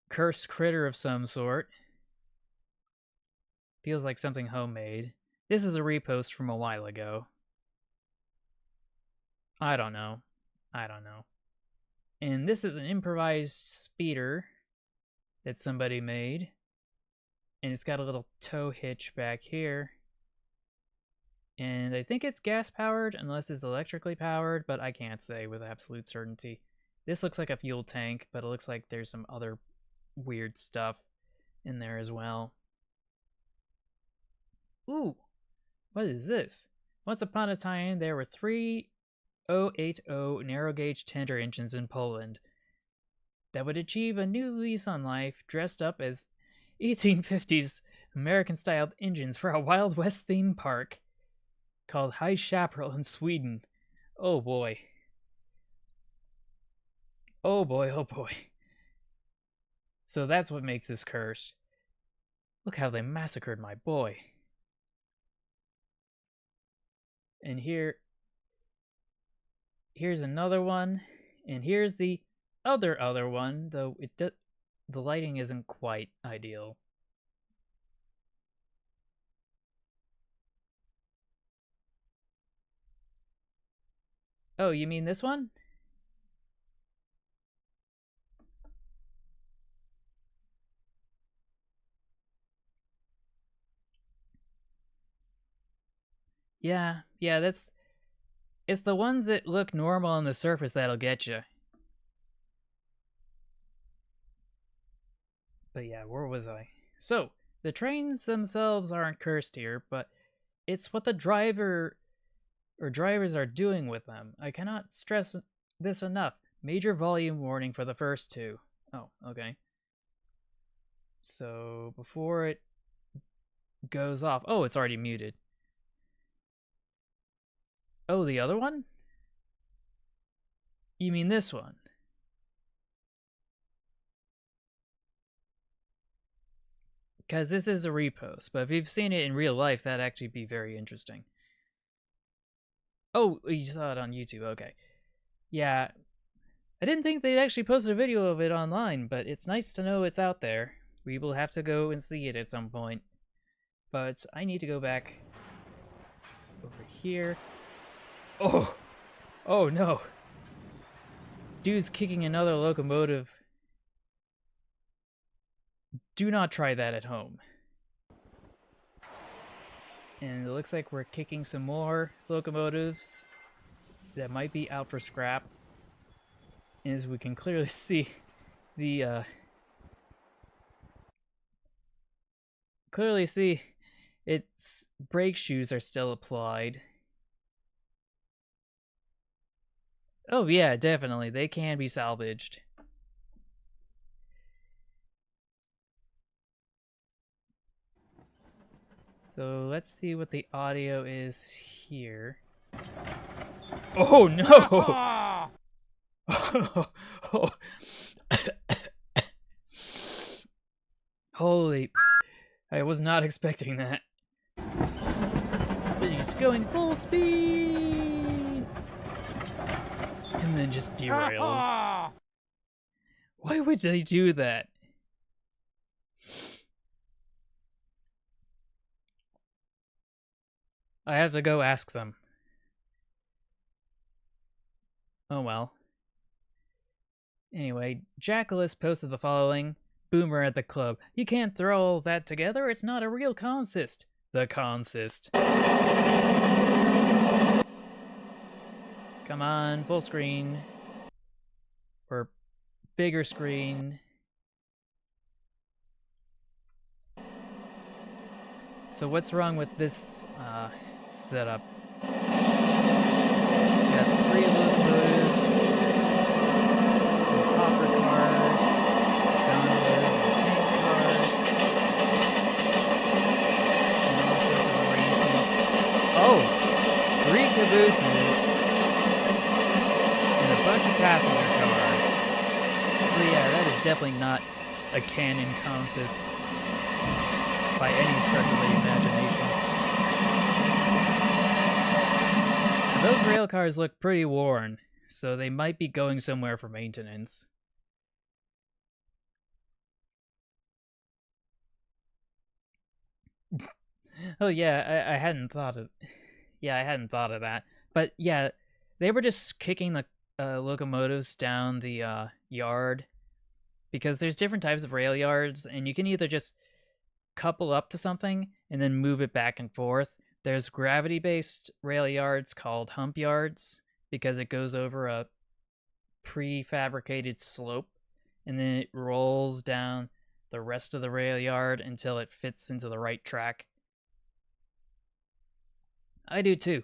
cursed critter of some sort. Feels like something homemade. This is a repost from a while ago. I don't know. I don't know. And this is an improvised speeder that somebody made. And it's got a little tow hitch back here. And I think it's gas powered unless it's electrically powered, but I can't say with absolute certainty. This looks like a fuel tank, but it looks like there's some other weird stuff in there as well. Ooh, what is this? Once upon a time, there were 3080 narrow gauge tender engines in Poland that would achieve a new lease on life dressed up as 1850s American styled engines for a Wild West theme park called High Chaparral in Sweden. Oh boy. Oh boy, oh boy. So that's what makes this cursed. Look how they massacred my boy. And here's another one, and here's the other one, though the lighting isn't quite ideal. Oh, you mean this one? Yeah, it's the ones that look normal on the surface that'll get you. But yeah, where was I? So, the trains themselves aren't cursed here, but it's what the driver or drivers are doing with them. I cannot stress this enough. Major volume warning for the first two. Oh, okay. So, before it goes off. Oh, it's already muted. Oh, the other one? You mean this one? Because this is a repost, but if you've seen it in real life, that'd actually be very interesting. Oh, you saw it on YouTube, okay. Yeah, I didn't think they'd actually post a video of it online, but it's nice to know it's out there. We will have to go and see it at some point. But I need to go back over here. Oh! Oh no! Dude's kicking another locomotive. Do not try that at home. And it looks like we're kicking some more locomotives that might be out for scrap. And as we can clearly see, the its brake shoes are still applied. Oh yeah, definitely, they can be salvaged. So let's see what the audio is here. Oh no! Holy. I was not expecting that. But he's going full speed! And then just derails. Why would they do that? I have to go ask them. Oh well. Anyway, Jackalus posted the following. Boomer at the club. You can't throw all that together, it's not a real consist. The consist. Come on, full screen. Or bigger screen. So what's wrong with this setup? Got 3 locomotives, some hopper cars, gondolas, and tank cars, and all sorts of arrangements. Oh! 3 cabooses and a bunch of passenger cars. So yeah, that is definitely not a canon consist by any stretch of the imagination. Those rail cars look pretty worn, so they might be going somewhere for maintenance. Oh yeah, I hadn't thought of. Yeah, I hadn't thought of that. But yeah, they were just kicking the locomotives down the yard because there's different types of rail yards, and you can either just couple up to something and then move it back and forth. There's gravity-based rail yards called hump yards because it goes over a prefabricated slope and then it rolls down the rest of the rail yard until it fits into the right track. I do too.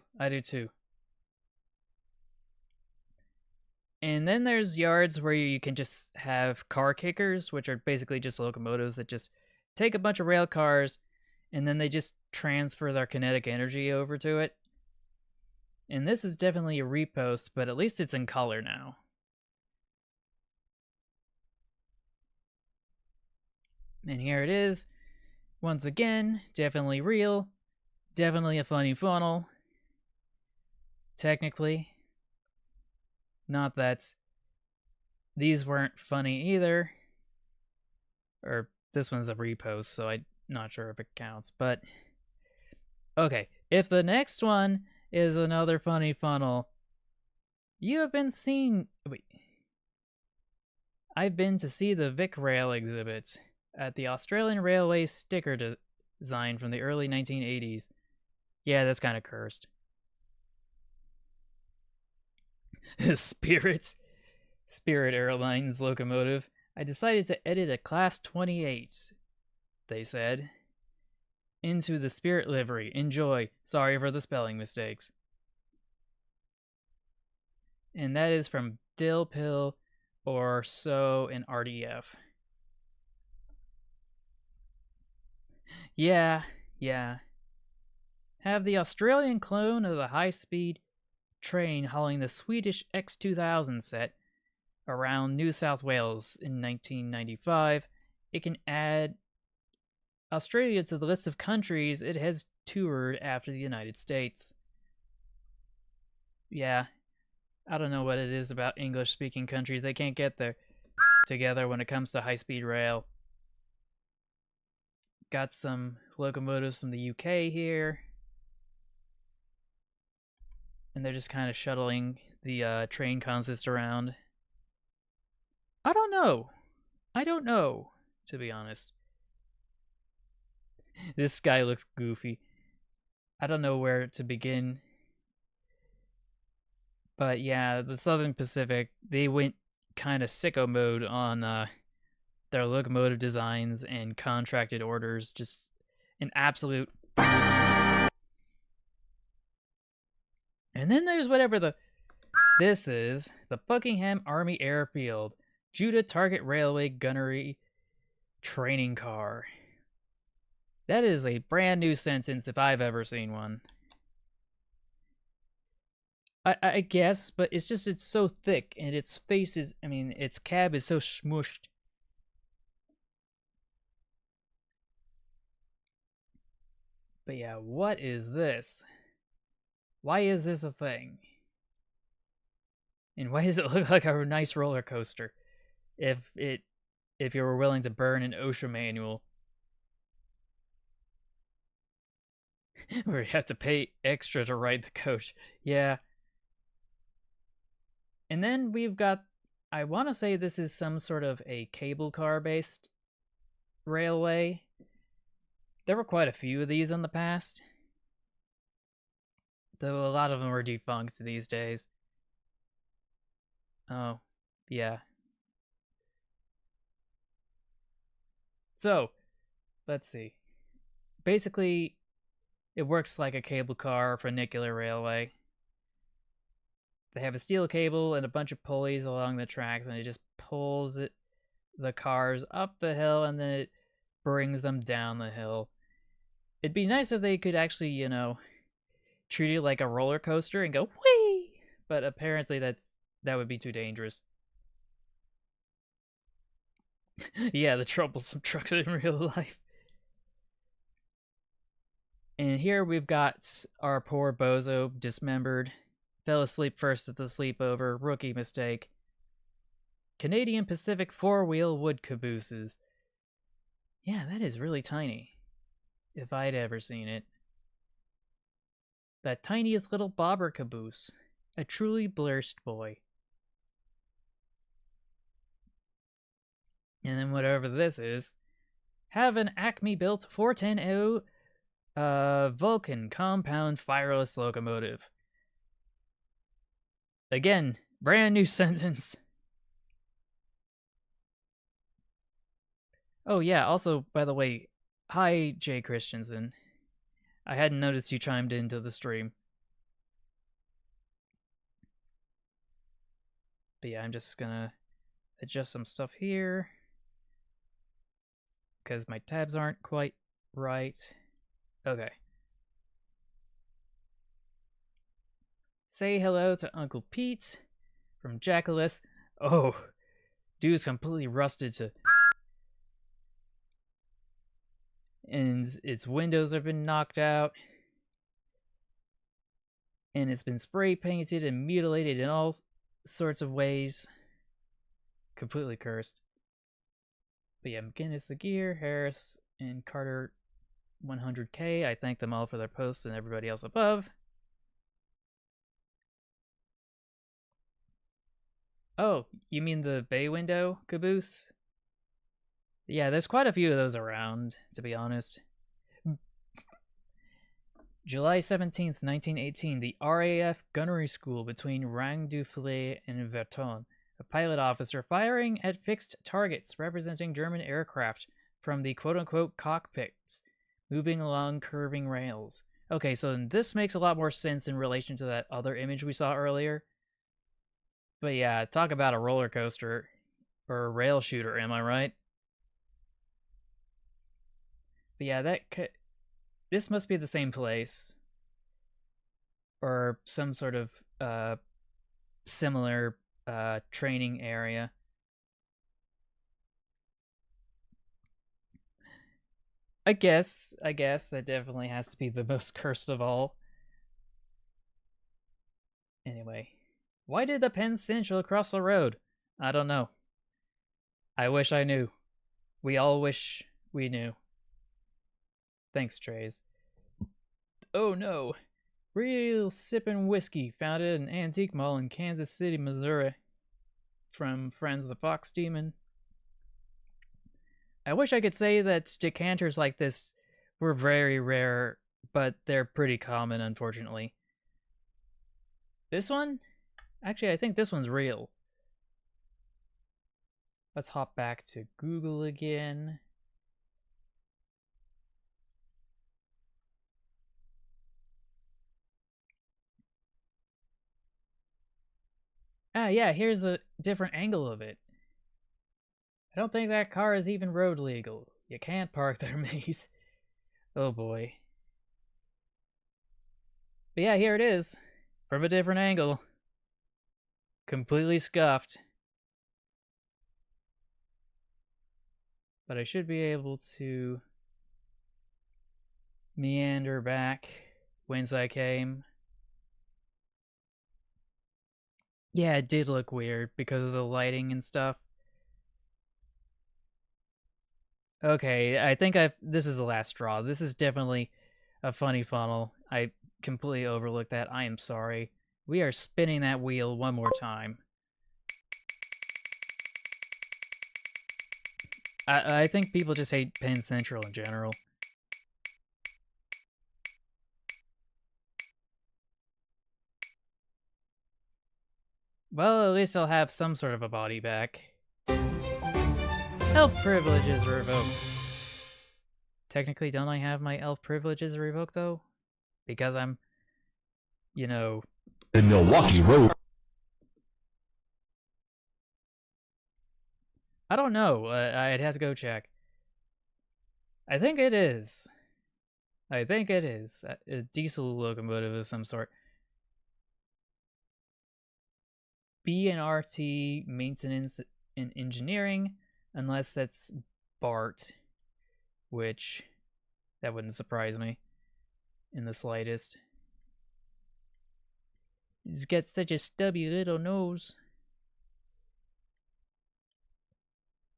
And then there's yards where you can just have car kickers, which are basically just locomotives that just take a bunch of rail cars and then they just transfer their kinetic energy over to it. And this is definitely a repost, but at least it's in color now. And here it is. Once again, definitely real. Definitely a funny funnel. Technically. Not that these weren't funny either. Or this one's a repost, so I'm not sure if it counts. But, okay. If the next one is another funny funnel, you have been seen... Wait. I've been to see the Vic Rail exhibit at the Australian Railway sticker design from the early 1980s. Yeah, that's kind of cursed. Spirit Airlines locomotive. I decided to edit a Class 28, they said. Into the Spirit livery. Enjoy. Sorry for the spelling mistakes. And that is from Dill Pill or So in RDF. Yeah. Have the Australian clone of the high-speed train hauling the Swedish X2000 set around New South Wales in 1995. It can add Australia to the list of countries it has toured after the United States. Yeah, I don't know what it is about English-speaking countries. They can't get there together when it comes to high-speed rail. Got some locomotives from the UK here. And they're just kind of shuttling the train consist around. I don't know, to be honest. This guy looks goofy. I don't know where to begin. But yeah, the Southern Pacific, they went kind of sicko mode on their locomotive designs and contracted orders. Just an absolute... And then there's whatever this is, the Buckingham Army Airfield, Judah Target Railway Gunnery Training Car. That is a brand new sentence if I've ever seen one. I guess, but it's so thick, and its face is, I mean, its cab is so smushed. But yeah, what is this? Why is this a thing? And why does it look like a nice roller coaster? If it if you were willing to burn an OSHA manual, or you have to pay extra to ride the coach. Yeah. And then we've got, I want to say this is some sort of a cable car based railway. There were quite a few of these in the past, though a lot of them are defunct these days. Oh, yeah. So, let's see. Basically, it works like a cable car funicular railway. They have a steel cable and a bunch of pulleys along the tracks, and it just pulls the cars up the hill, and then it brings them down the hill. It'd be nice if they could actually, treat it like a roller coaster and go whee, but apparently that would be too dangerous. Yeah, the troublesome trucks in real life. And here we've got our poor bozo dismembered. Fell asleep first at the sleepover. Rookie mistake. Canadian Pacific four-wheel wood cabooses. Yeah, that is really tiny. If I'd ever seen it. That tiniest little bobber caboose. A truly blurst boy. And then whatever this is. Have an Acme built 410 Vulcan compound fireless locomotive. Again, brand new sentence. Oh yeah, also, by the way, hi Jay Christensen. I hadn't noticed you chimed into the stream. But yeah, I'm just gonna adjust some stuff here because my tabs aren't quite right. Okay. Say hello to Uncle Pete from Jackalis. Oh, dude's completely rusted to. And its windows have been knocked out. And it's been spray painted and mutilated in all sorts of ways. Completely cursed. But yeah, McGinnis the Gear, Harris, and Carter 100K. I thank them all for their posts and everybody else above. Oh, you mean the bay window caboose? Yeah, there's quite a few of those around, to be honest. July 17th, 1918, the RAF gunnery school between Rang-du-Flé and Verton. A pilot officer firing at fixed targets representing German aircraft from the quote-unquote cockpits, moving along curving rails. Okay, so this makes a lot more sense in relation to that other image we saw earlier. But yeah, talk about a roller coaster or a rail shooter, am I right? But yeah, this must be the same place or some sort of similar training area. I guess that definitely has to be the most cursed of all. Anyway, why did the pen cinch across the road? I don't know. I wish I knew. We all wish we knew. Thanks, Trays. Oh no. Real sippin' whiskey found at an antique mall in Kansas City, Missouri. From Friends of the Fox Demon. I wish I could say that decanters like this were very rare, but they're pretty common, unfortunately. This one? Actually, I think this one's real. Let's hop back to Google again. Ah, yeah, here's a different angle of it. I don't think that car is even road legal. You can't park there, mate. Oh boy. But yeah, here it is. from a different angle. Completely scuffed. But I should be able to meander back whence I came. Yeah, it did look weird because of the lighting and stuff. Okay, I think this is the last straw. This is definitely a funny funnel. I completely overlooked that. I am sorry. We are spinning that wheel one more time. I think people just hate Penn Central in general. Well, at least I'll have some sort of a body back. Elf privileges revoked. Technically, don't I have my elf privileges revoked, though? Because I'm, you know... The Milwaukee Road. I don't know. I'd have to go check. I think it is. I think it is. A diesel locomotive of some sort. B and RT maintenance and engineering, unless that's Bart, which that wouldn't surprise me in the slightest. He's got such a stubby little nose.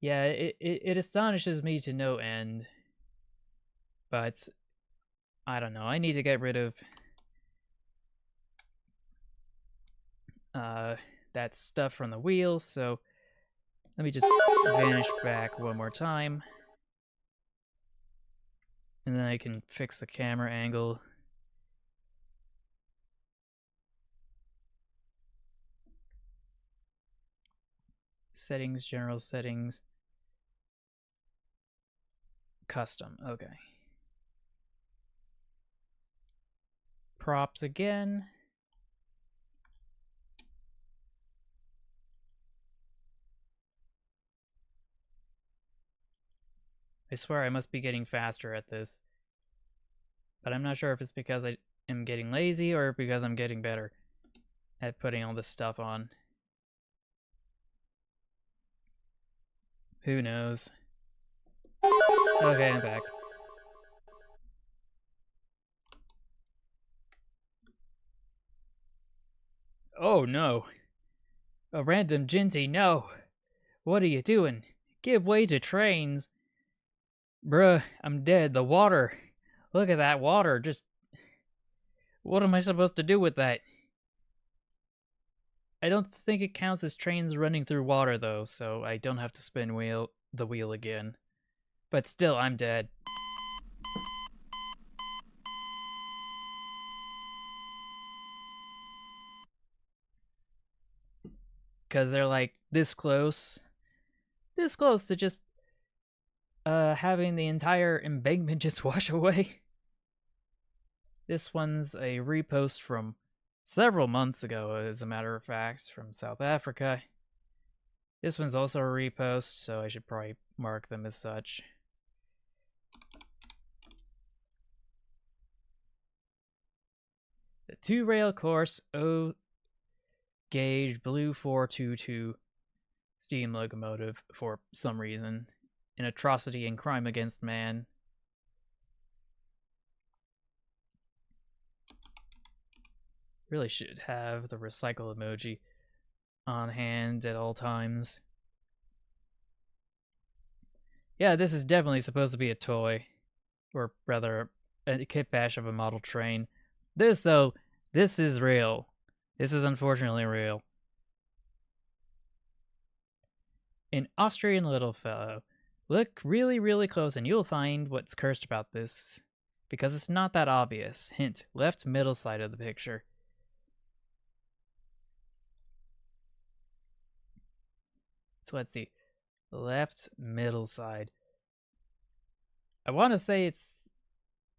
Yeah, it astonishes me to no end. But I don't know. I need to get rid of that stuff from the wheel, so let me just vanish back one more time. And then I can fix the camera angle. Settings, general settings. Custom, okay. Props again. I swear I must be getting faster at this. But I'm not sure if it's because I am getting lazy or because I'm getting better at putting all this stuff on. Who knows? Okay, I'm back. Oh no. A random Ginty, no. What are you doing? Give way to trains. Bruh, I'm dead. The water. Look at that water. Just. What am I supposed to do with that? I don't think it counts as trains running through water, though, so I don't have to spin the wheel again. But still, I'm dead. Because they're like this close to just having the entire embankment just wash away. This one's a repost from several months ago, as a matter of fact, from South Africa. This one's also a repost, so I should probably mark them as such. The 2-rail course O gauge blue 422 steam locomotive for some reason. An atrocity and crime against man. Really should have the recycle emoji on hand at all times. Yeah, this is definitely supposed to be a toy. Or rather, a kit bash of a model train. This, though, this is real. This is unfortunately real. An Austrian little fellow. Look really, really close and you'll find what's cursed about this. Because it's not that obvious. Hint, left middle side of the picture. So let's see. Left middle side. I want to say it's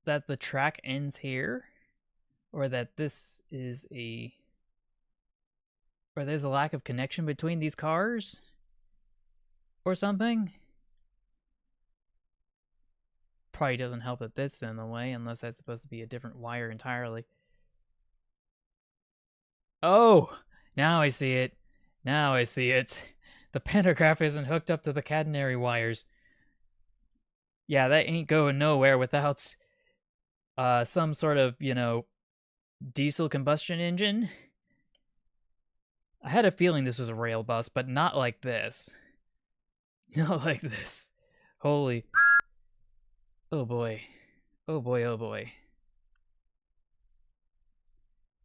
that the track ends here. Or that this is a... Or there's a lack of connection between these cars? Or something? Probably doesn't help that this is in the way, unless that's supposed to be a different wire entirely. Oh, now I see it. Now I see it. The pantograph isn't hooked up to the catenary wires. Yeah, that ain't going nowhere without some sort of, diesel combustion engine. I had a feeling this was a rail bus, but not like this. Not like this. Holy. Oh boy. Oh boy, oh boy.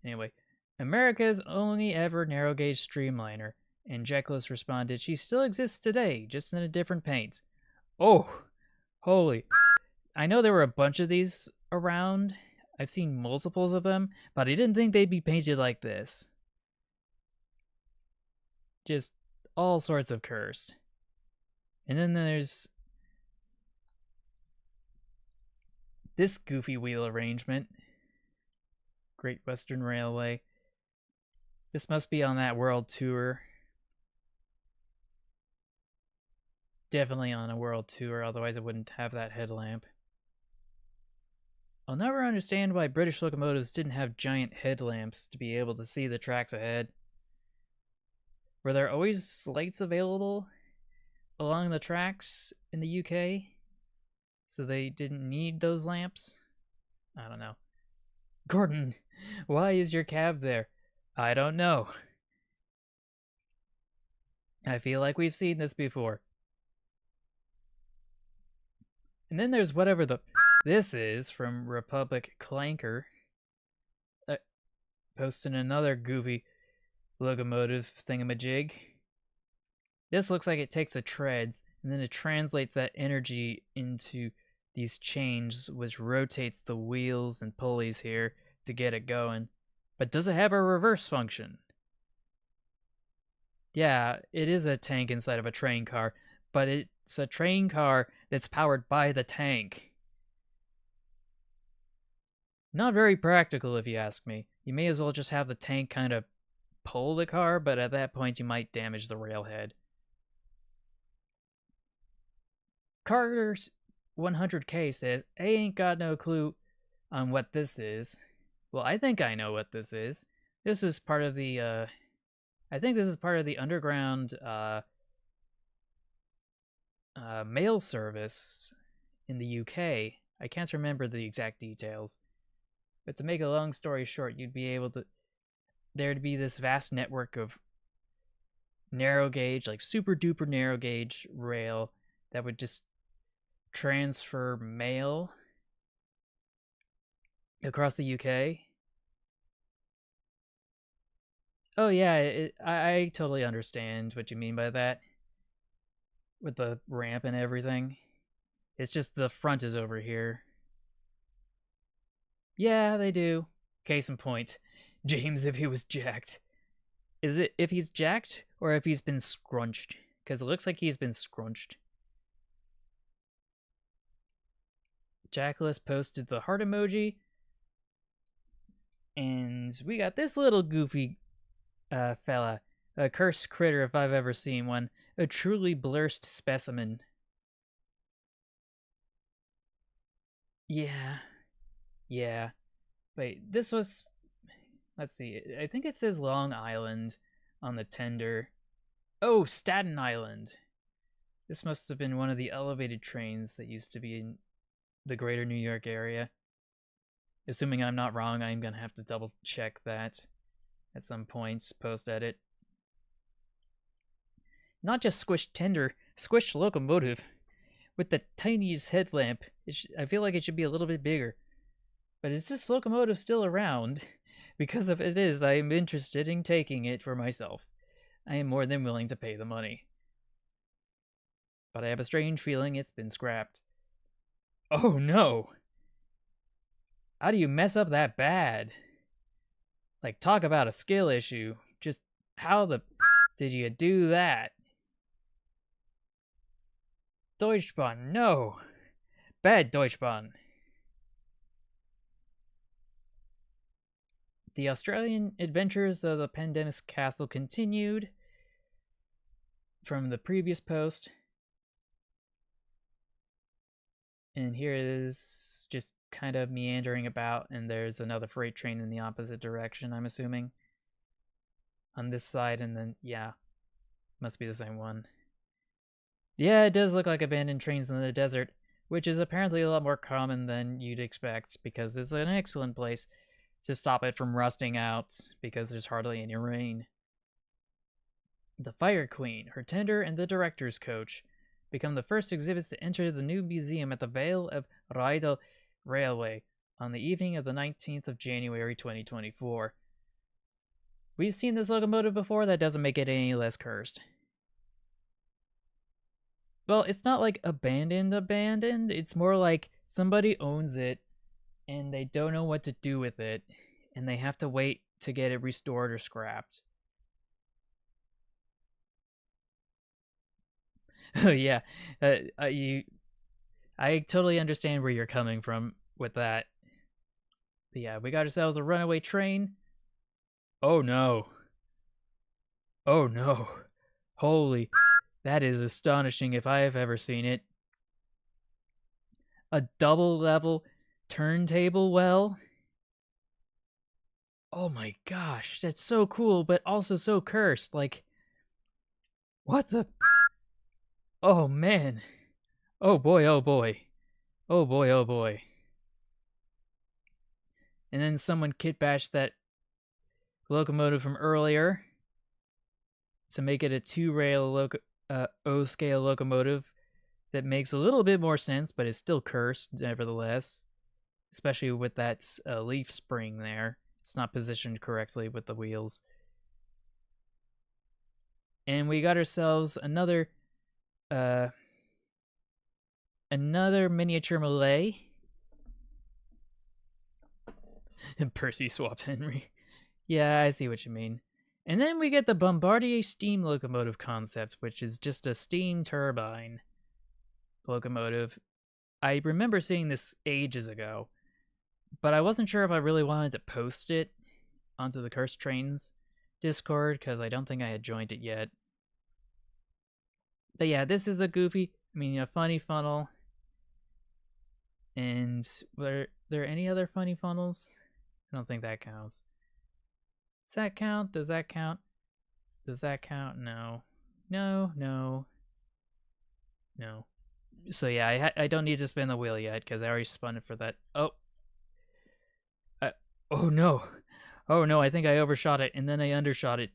Anyway, America's only ever narrow gauge streamliner. And Jekylus responded, she still exists today, just in a different paint. Oh, holy. I know there were a bunch of these around. I've seen multiples of them, but I didn't think they'd be painted like this. Just all sorts of cursed. And then there's this goofy wheel arrangement. Great Western Railway. This must be on that world tour. Definitely on a world tour, otherwise it wouldn't have that headlamp. I'll never understand why British locomotives didn't have giant headlamps to be able to see the tracks ahead. Were there always lights available along the tracks in the UK? So they didn't need those lamps? I don't know. Gordon, why is your cab there? I don't know. I feel like we've seen this before. And then there's whatever the this is from Republic Clanker, uh, posting another goofy locomotive thingamajig. This looks like it takes the treads and then it translates that energy into these chains, which rotates the wheels and pulleys here to get it going. But does it have a reverse function? Yeah, it is a tank inside of a train car, but it's a train car that's powered by the tank. Not very practical, if you ask me. You may as well just have the tank kind of pull the car, but at that point you might damage the railhead. Carter's 100K says, I ain't got no clue on what this is. Well, I think I know what this is. This is part of the, I think this is part of the underground mail service in the UK. I can't remember the exact details. But to make a long story short, you'd be able to, there'd be this vast network of narrow gauge, like super duper narrow gauge rail that would just transfer mail across the UK. Oh yeah, I totally understand what you mean by that with the ramp and everything. It's just the front is over here. Yeah, they do. Case in point, James, if he was jacked. Is it if he's jacked or if he's been scrunched? Because it looks like he's been scrunched. Jackalus posted the heart emoji. And we got this little goofy fella. A cursed critter if I've ever seen one. A truly blurst specimen. Yeah. Yeah. Wait, this was. Let's see. I think it says Long Island on the tender. Oh, Staten Island. This must have been one of the elevated trains that used to be in the greater New York area. Assuming I'm not wrong, I'm going to have to double check that at some points post edit. Not just squished tender, squished locomotive with the tiniest headlamp. I feel like it should be a little bit bigger. But is this locomotive still around? Because if it is, I am interested in taking it for myself. I am more than willing to pay the money. But I have a strange feeling it's been scrapped. Oh no! How do you mess up that bad? Like, talk about a skill issue. Just how the did you do that? Deutschbahn, no! Bad Deutschbahn. The Australian adventures of the Pendennis Castle continued from the previous post. And here it is just kind of meandering about, and there's another freight train in the opposite direction, I'm assuming. on this side, and then, yeah, must be the same one. Yeah, it does look like abandoned trains in the desert, which is apparently a lot more common than you'd expect, because it's an excellent place to stop it from rusting out, because there's hardly any rain. The Fire Queen, her tender, and the director's coach become the first exhibits to enter the new museum at the Vale of Rheidel Railway on the evening of the 19th of January 2024. We've seen this locomotive before, that doesn't make it any less cursed. Well, it's not like abandoned. It's more like somebody owns it and they don't know what to do with it, and they have to wait to get it restored or scrapped. Yeah, you. I totally understand where you're coming from with that. But yeah, we got ourselves a runaway train. Oh no! Oh no! Holy, that is astonishing if I have ever seen it. A double level turntable well. Oh my gosh, that's so cool, but also so cursed. Like, what the? Oh man. Oh boy, oh boy. Oh boy, oh boy. And then someone kit bashed that locomotive from earlier to make it a two-rail O-scale locomotive that makes a little bit more sense, but is still cursed nevertheless, especially with that leaf spring there. It's not positioned correctly with the wheels. And we got ourselves another miniature Malay. And Percy swapped Henry. Yeah, I see what you mean. And then we get the Bombardier steam locomotive concept, which is just a steam turbine locomotive. I remember seeing this ages ago, but I wasn't sure if I really wanted to post it onto the Cursed Trains Discord, because I don't think I had joined it yet. But yeah, this is a funny funnel. And were there any other funny funnels? I don't think that counts. Does that count? Does that count? Does that count? No. No, no, no. So yeah, I don't need to spin the wheel yet, because I already spun it for that. Oh. Oh no. Oh no, I think I overshot it, and then I undershot it.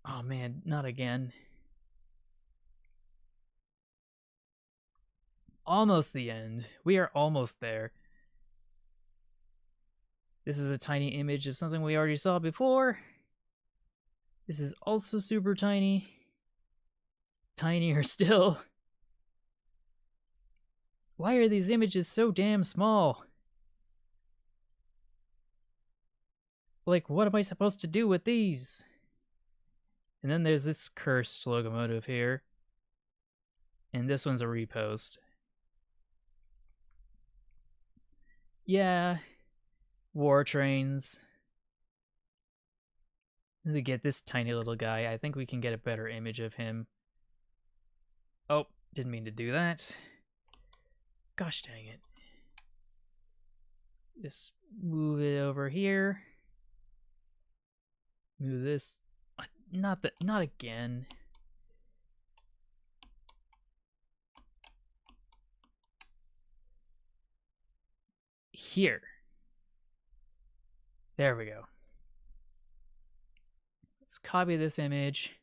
Oh man, not again. Almost the end. We are almost there. This is a tiny image of something we already saw before. This is also super tiny. Tinier still. Why are these images so damn small? Like, what am I supposed to do with these? And then there's this cursed locomotive here. And this one's a repost. Yeah. War trains. To get this tiny little guy, I think we can get a better image of him. Oh, didn't mean to do that. Gosh dang it. Just move it over here. Move this. Not again. Here. There we go. Let's copy this image.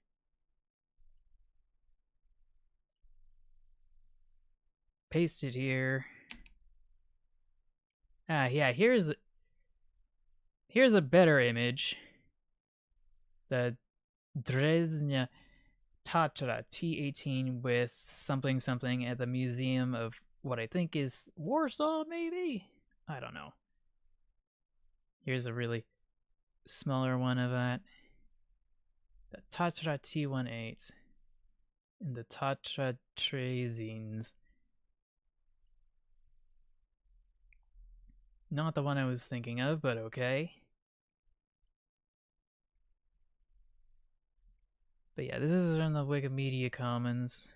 Paste it here. Ah, yeah, here's a better image. The Dresdner Tatra T18 with something something at the Museum of what I think is Warsaw, maybe? I don't know. Here's a really smaller one of that. The Tatra T18 and the Tatra Trezines. Not the one I was thinking of, but okay. But yeah, this is on the Wikimedia Commons.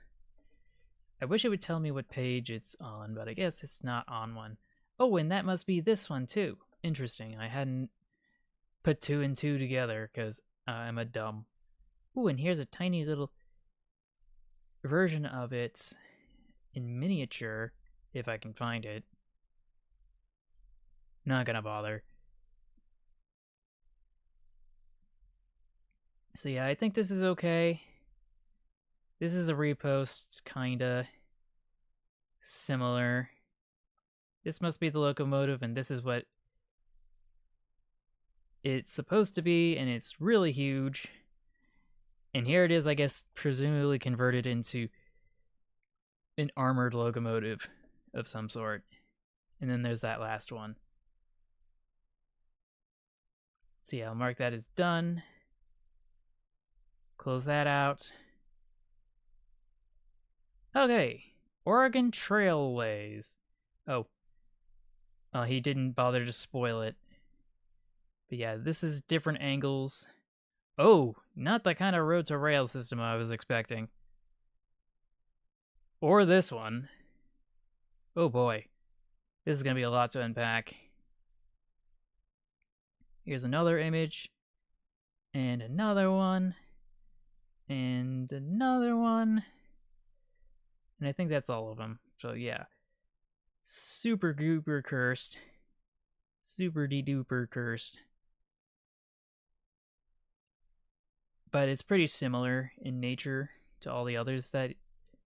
I wish it would tell me what page it's on, but I guess it's not on one. Oh, and that must be this one too. Interesting. I hadn't put two and two together, because I'm a dumb. Ooh, and here's a tiny little version of it in miniature, if I can find it. Not gonna bother. So yeah, I think this is okay. This is a repost, kinda similar. This must be the locomotive, and this is what it's supposed to be, and it's really huge. And here it is, I guess, presumably converted into an armored locomotive of some sort. And then there's that last one. So yeah, I'll mark that as done. Close that out. Okay, Oregon Trailways. Oh, he didn't bother to spoil it. But yeah, this is different angles. Oh, not the kind of road to rail system I was expecting. Or this one. Oh boy, this is going to be a lot to unpack. Here's another image, and another one, and another one. And I think that's all of them. So yeah, super duper cursed. Super de-duper cursed. But it's pretty similar in nature to all the others that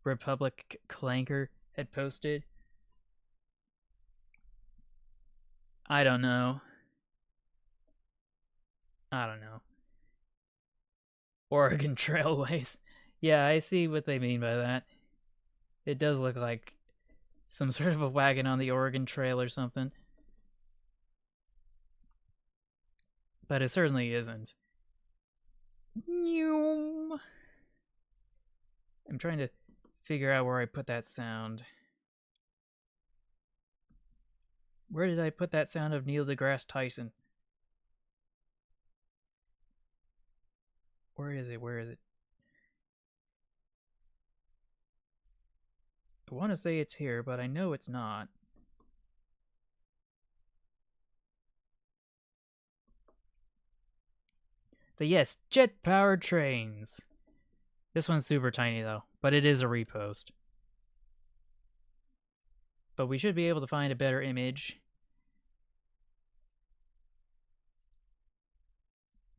Republic Clanker had posted. I don't know. I don't know. Oregon Trailways. Yeah, I see what they mean by that. It does look like some sort of a wagon on the Oregon Trail or something. But it certainly isn't. I'm trying to figure out where I put that sound. Where did I put that sound of Neil deGrasse Tyson? Where is it? Where is it? I want to say it's here, but I know it's not. But yes, jet-powered trains. This one's super tiny though, but it is a repost. But we should be able to find a better image.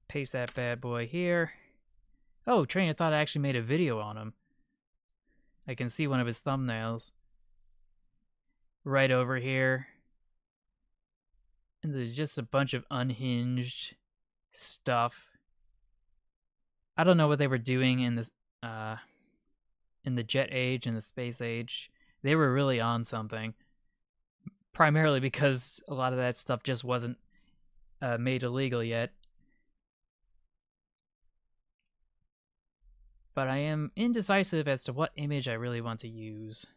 Paste that bad boy here. Oh, Train of Thought actually made a video on him. I can see one of his thumbnails. Right over here. And there's just a bunch of unhinged stuff. I don't know what they were doing in this in the jet age and the space age. They were really on something. Primarily because a lot of that stuff just wasn't made illegal yet. But I am indecisive as to what image I really want to use.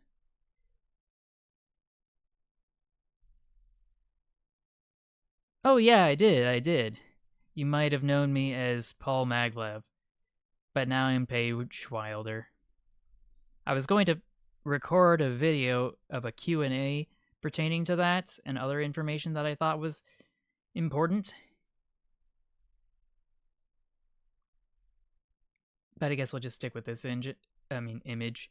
Oh yeah, I did. You might have known me as Paul Maglev, but now I'm Paige Wilder. I was going to record a video of a Q&A pertaining to that and other information that I thought was important. But I guess we'll just stick with this image.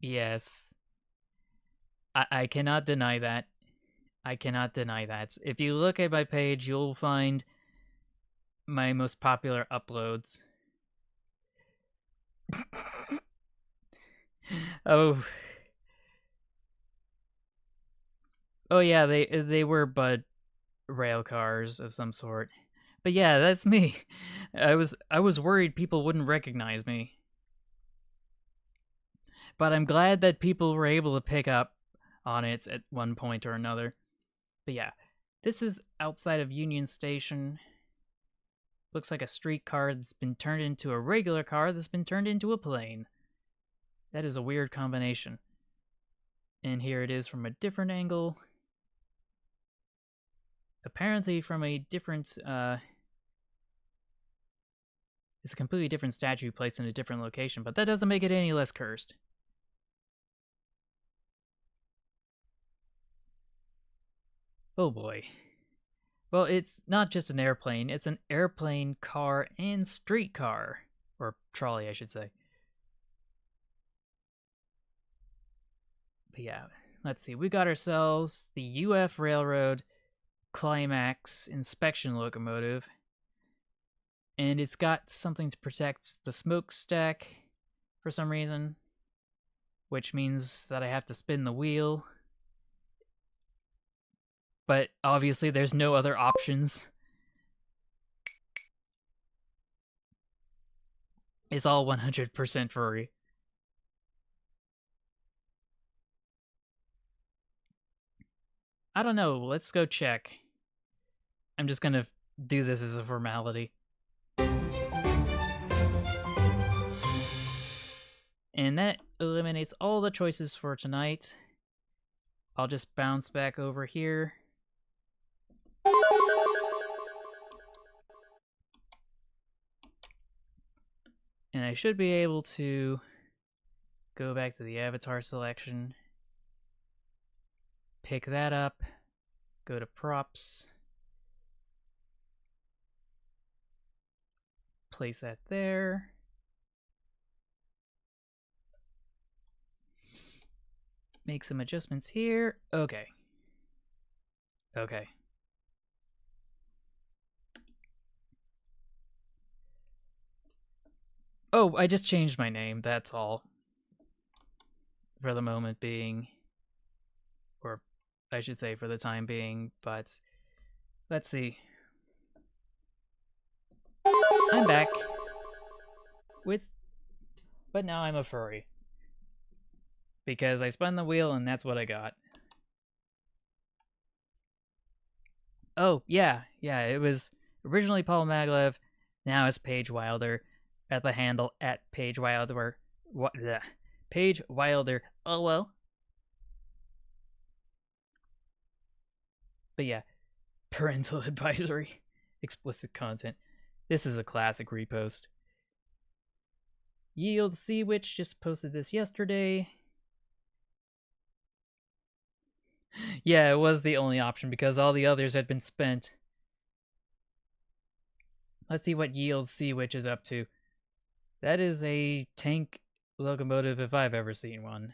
Yes. I cannot deny that. I cannot deny that. If you look at my page, you'll find my most popular uploads. Oh. Oh yeah, they were but rail cars of some sort. But yeah, that's me. I was worried people wouldn't recognize me. But I'm glad that people were able to pick up on it at one point or another. But yeah, this is outside of Union Station. Looks like a streetcar that's been turned into a regular car that's been turned into a plane. That is a weird combination. And here it is from a different angle. Apparently from a different, it's a completely different statue placed in a different location, but that doesn't make it any less cursed. Oh boy. Well, it's not just an airplane, it's an airplane, car, and streetcar. Or trolley, I should say. But yeah, let's see. We got ourselves the UF Railroad Climax inspection locomotive, and it's got something to protect the smokestack for some reason, which means that I have to spin the wheel. But obviously, there's no other options. It's all 100% free. I don't know. Let's go check. I'm just gonna do this as a formality. And that eliminates all the choices for tonight. I'll just bounce back over here. And I should be able to go back to the avatar selection, pick that up, go to props, place that there. Make some adjustments here. Okay. Okay. Oh, I just changed my name, that's all. For the moment being. Or I should say for the time being, but let's see. I'm back. But now I'm a furry. Because I spun the wheel and that's what I got. Oh, yeah, it was originally Paul Maglev, now it's Paige Wilder at the handle at Paige Wilder. What? Paige Wilder. Oh well. But yeah, parental advisory, explicit content. This is a classic repost. Yield Sea Witch just posted this yesterday. Yeah, it was the only option because all the others had been spent. Let's see what Yield Sea Witch is up to. That is a tank locomotive if I've ever seen one.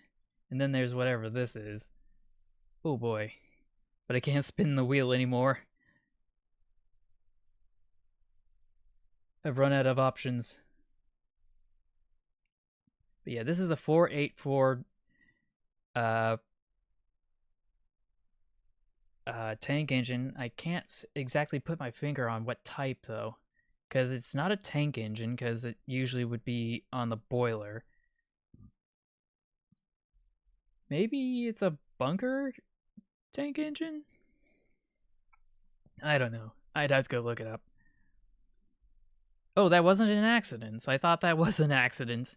And then there's whatever this is. Oh boy. But I can't spin the wheel anymore. I've run out of options. But yeah, this is a 484 tank engine. I can't exactly put my finger on what type though, because it's not a tank engine, because it usually would be on the boiler. Maybe it's a bunker tank engine? I don't know. I'd have to go look it up. Oh, that wasn't an accident. So I thought that was an accident.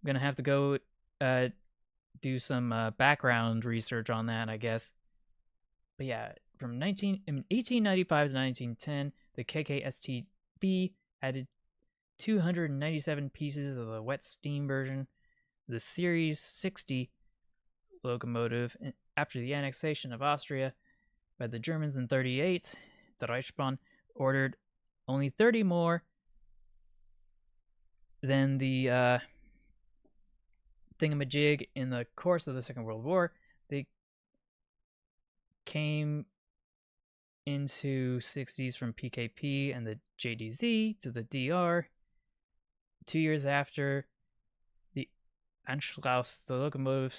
I'm gonna have to go do some background research on that, I guess. But yeah, from 1895 to 1910, the KKSTB added 297 pieces of the wet steam version. The Series 60 locomotive, after the annexation of Austria by the Germans in 1938, the Reichsbahn ordered only 30 more than the thingamajig in the course of the Second World War. They came into 60s from PKP and the JDZ to the DR. 2 years after the Anschluss, the locomotive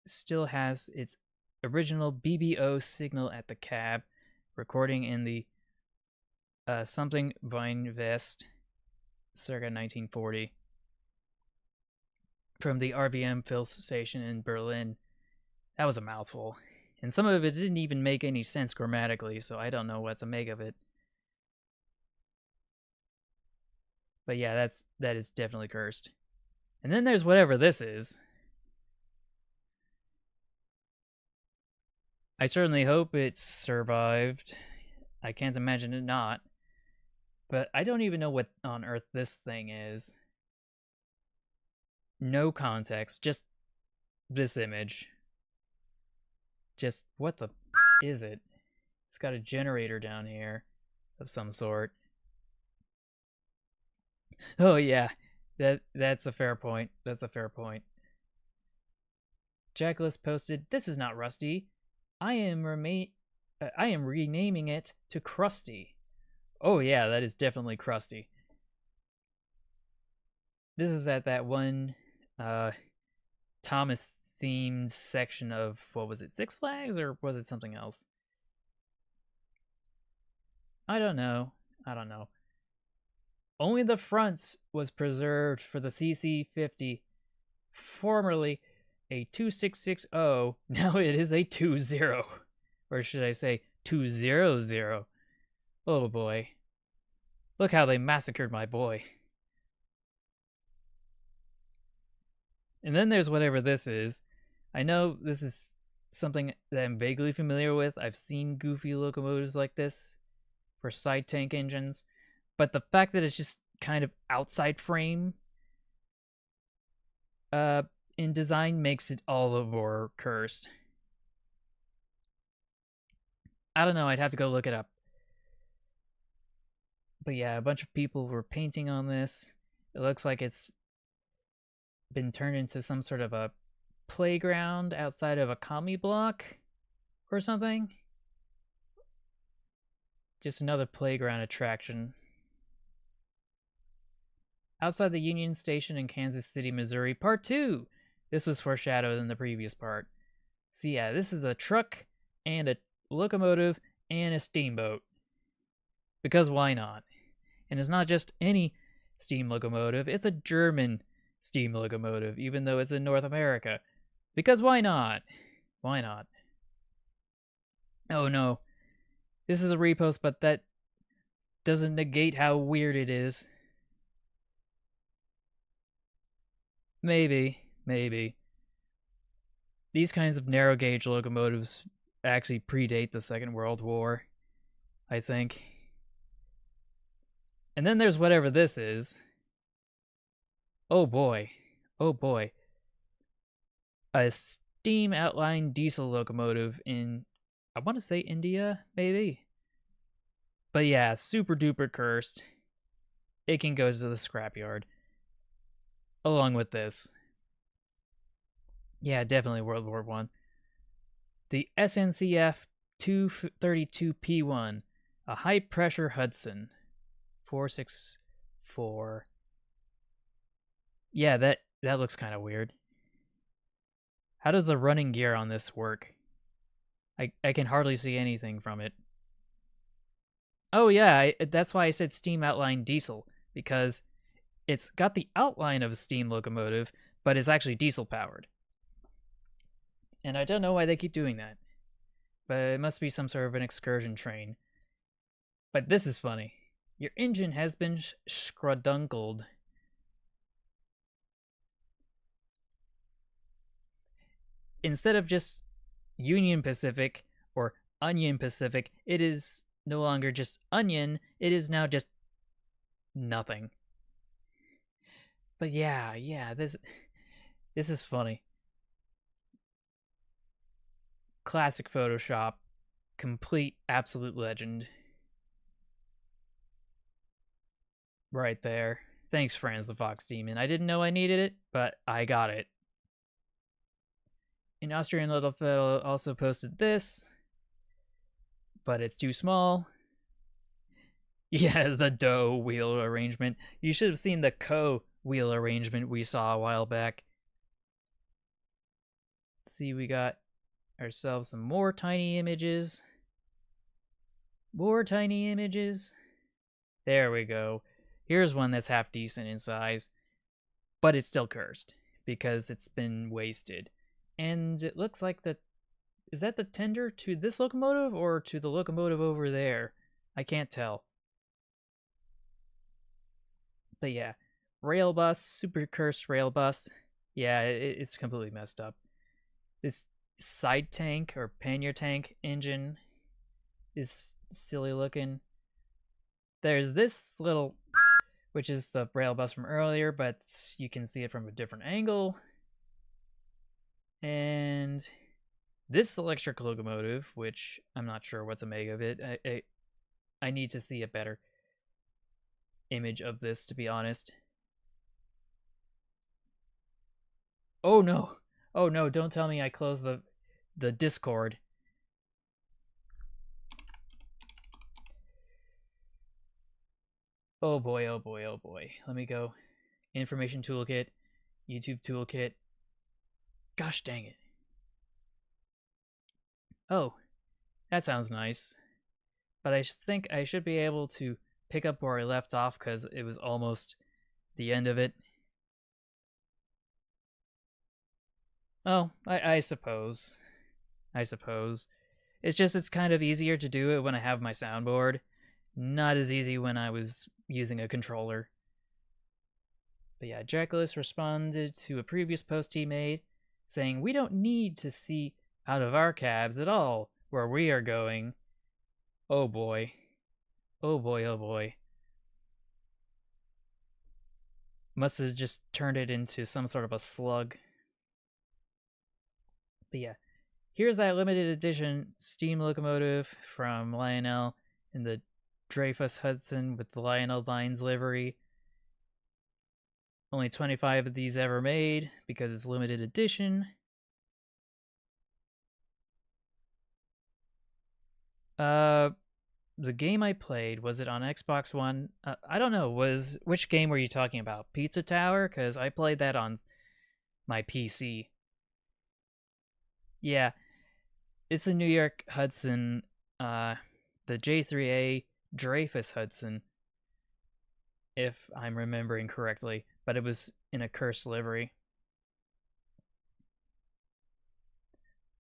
still has its original BBO signal at the cab, recording in the something Weinwest, circa 1940, from the RBM fill station in Berlin. That was a mouthful. And some of it didn't even make any sense grammatically, so I don't know what to make of it. But yeah, that is definitely cursed. And then there's whatever this is. I certainly hope it survived. I can't imagine it not. But I don't even know what on earth this thing is. No context, just this image. Just what the is it? It's got a generator down here of some sort. Oh yeah, that's a fair point. That's a fair point. Jackalus posted, "This is not Rusty. I am renaming it to Krusty." Oh yeah, that is definitely Krusty. This is at that one uh Thomas themed section of, what was it, Six Flags, or was it something else? I don't know. I don't know. Only the fronts was preserved for the CC50, formerly a 2660. Now it is a 20. Or should I say 200? Oh boy. Look how they massacred my boy. And then there's whatever this is. I know this is something that I'm vaguely familiar with. I've seen goofy locomotives like this for side tank engines, but the fact that it's just kind of outside frame in design makes it all the more cursed. I don't know, I'd have to go look it up. But yeah, a bunch of people were painting on this. It looks like it's been turned into some sort of a playground outside of a commie block or something. Just another playground attraction. Outside the Union Station in Kansas City, Missouri, Part 2. This was foreshadowed in the previous part. So yeah, this is a truck and a locomotive and a steamboat. Because why not? And it's not just any steam locomotive, it's a German steam locomotive, even though it's in North America. Because why not? Why not? Oh no. This is a repost, but that doesn't negate how weird it is. Maybe, maybe. These kinds of narrow gauge locomotives actually predate the Second World War, I think. And then there's whatever this is. Oh boy. Oh boy. A steam outline diesel locomotive in, I want to say India, maybe. But yeah, super duper cursed. It can go to the scrapyard. Along with this. Yeah, definitely World War One. The SNCF 232P1, a high pressure Hudson 464. Yeah, that looks kind of weird. How does the running gear on this work? I can hardly see anything from it. Oh yeah, that's why I said steam outline diesel, because it's got the outline of a steam locomotive, but it's actually diesel powered. And I don't know why they keep doing that, but it must be some sort of an excursion train. But this is funny. Your engine has been scrudunkled. Instead of just Union Pacific or Onion Pacific, it is no longer just onion, it is now just nothing. But yeah, this is funny. Classic Photoshop, complete absolute legend. Right there. Thanks, Franz the Fox Demon. I didn't know I needed it, but I got it. An Austrian ROFL also posted this, but it's too small. Yeah, the dough wheel arrangement. You should have seen the wheel arrangement we saw a while back. Let's see, we got ourselves some more tiny images. More tiny images. There we go. Here's one that's half decent in size, but it's still cursed because it's been wasted. And it looks like that, is that the tender to this locomotive or to the locomotive over there? I can't tell. But yeah, rail bus, super cursed rail bus. Yeah, it's completely messed up. This side tank or pannier tank engine is silly looking. There's this little, which is the rail bus from earlier, but you can see it from a different angle. And This electric locomotive, which I'm not sure what's a make of it, I need to see a better image of this, to be honest. Oh no! Oh no! Don't tell me I closed the Discord. Oh boy! Oh boy! Oh boy! Let me go. Information toolkit, YouTube toolkit. Gosh dang it! Oh, that sounds nice. But I think I should be able to pick up where I left off because it was almost the end of it. Oh, I suppose. I suppose. It's just it's kind of easier to do it when I have my soundboard. Not as easy when I was using a controller. But yeah, Jackalus responded to a previous post he made saying, "We don't need to see out of our cabs at all where we are going." Oh boy. Oh boy, oh boy. Must have just turned it into some sort of a slug. But yeah, here's that limited edition steam locomotive from Lionel in the Dreyfus Hudson with the Lionel Lines livery. Only 25 of these ever made because it's limited edition. Uh, the game I played, was it on Xbox One? I don't know. Which game were you talking about? Pizza Tower? Because I played that on my PC. Yeah, it's a New York Hudson, uh, the J3A Dreyfus Hudson, if I'm remembering correctly, but it was in a cursed livery.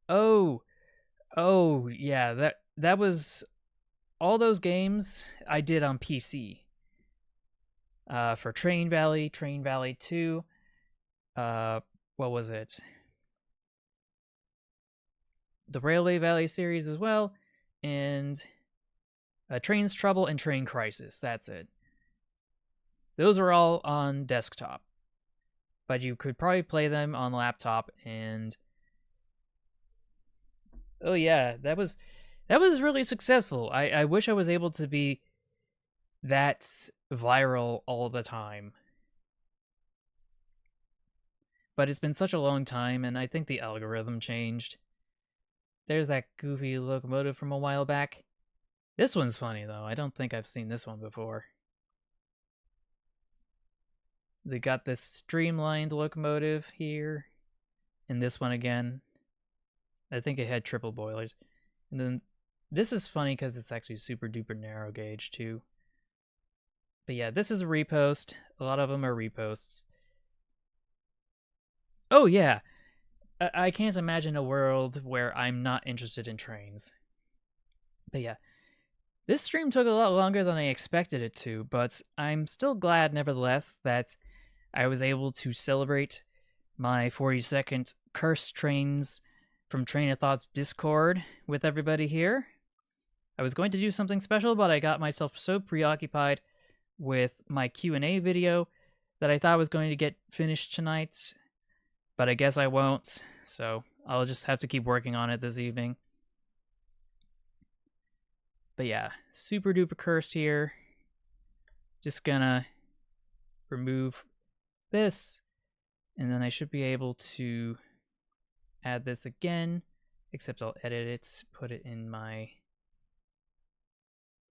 Oh, oh, yeah, that was all those games I did on PC. For Train Valley 2, uh, what was it? The Railway Valley series as well, and Train's Trouble and Train Crisis. That's it. Those are all on desktop, but you could probably play them on laptop. And oh yeah, that was really successful. I wish I was able to be that viral all the time, but it's been such a long time, and I think the algorithm changed. There's that goofy locomotive from a while back. This one's funny though. I don't think I've seen this one before. They got this streamlined locomotive here, and this one again. I think it had triple boilers. And then this is funny because it's actually super duper narrow gauge too. But yeah, this is a repost. A lot of them are reposts. Oh yeah, I can't imagine a world where I'm not interested in trains. But yeah, this stream took a lot longer than I expected it to, but I'm still glad nevertheless that I was able to celebrate my 42nd Cursed Trains from Train of Thought's Discord with everybody here. I was going to do something special, but I got myself so preoccupied with my Q&A video that I thought I was going to get finished tonight, but I guess I won't, so I'll just have to keep working on it this evening. But yeah, super duper cursed here. Just gonna remove this, and then I should be able to add this again, except I'll edit it, put it in my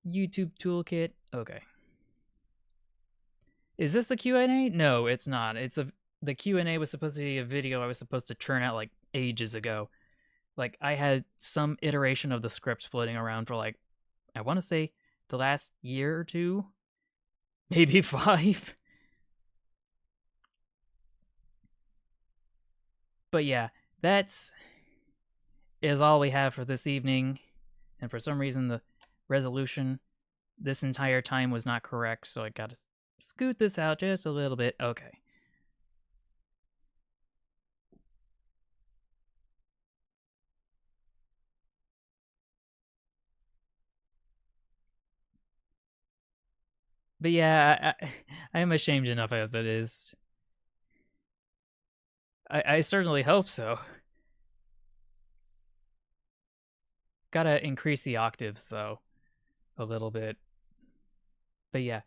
YouTube toolkit. Okay. Is this the Q&A? No, it's not. The Q&A was supposed to be a video I was supposed to churn out like ages ago. Like I had some iteration of the script floating around for like, I want to say the last year or two, maybe 5. But yeah, that's is all we have for this evening. And for some reason, the resolution this entire time was not correct, so I gotta scoot this out just a little bit. Okay. But yeah, I am ashamed enough as it is. I certainly hope so. Gotta increase the octaves though a little bit. But yeah,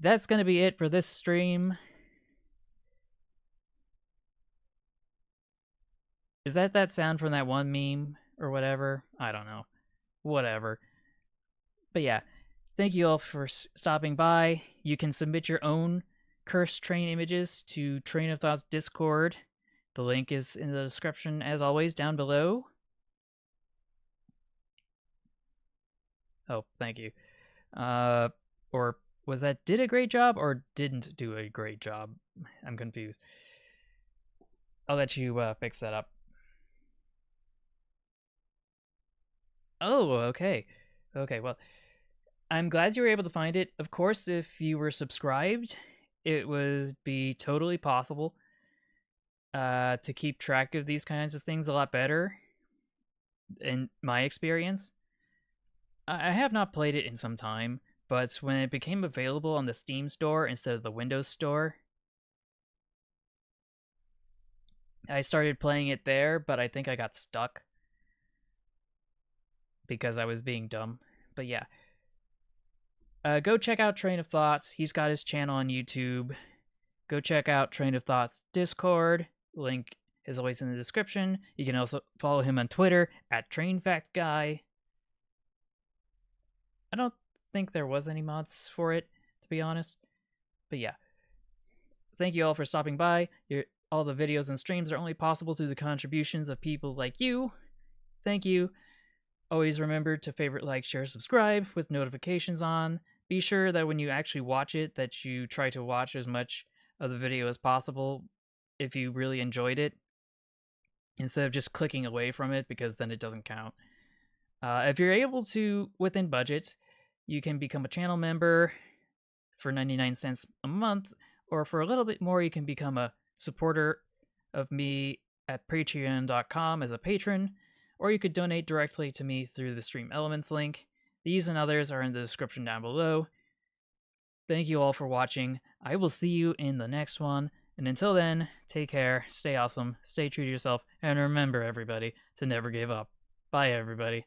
that's gonna be it for this stream. Is that sound from that one meme or whatever? I don't know. Whatever. But yeah, thank you all for stopping by. You can submit your own cursed train images to Train of Thought's Discord. The link is in the description, as always, down below. Oh, thank you. Or was that did a great job or didn't do a great job? I'm confused. I'll let you fix that up. Oh, okay. Okay, well, I'm glad you were able to find it. Of course, if you were subscribed, it would be totally possible to keep track of these kinds of things a lot better, in my experience. I have not played it in some time, but when it became available on the Steam store instead of the Windows store, I started playing it there, but I think I got stuck because I was being dumb. But yeah, go check out Train of Thoughts. He's got his channel on YouTube. Go check out Train of Thoughts Discord. Link is always in the description. You can also follow him on Twitter at TrainFactGuy. I don't think there was any mods for it, to be honest. But yeah, thank you all for stopping by. All the videos and streams are only possible through the contributions of people like you. Thank you. Always remember to favorite, like, share, subscribe with notifications on. Be sure that when you actually watch it, that you try to watch as much of the video as possible if you really enjoyed it, instead of just clicking away from it, because then it doesn't count. If you're able to, within budget, you can become a channel member for 99 cents a month, or for a little bit more, you can become a supporter of me at patreon.com as a patron, or you could donate directly to me through the Stream Elements link. These and others are in the description down below. Thank you all for watching. I will see you in the next one, and until then, take care, stay awesome, stay true to yourself, and remember, everybody, to never give up. Bye, everybody.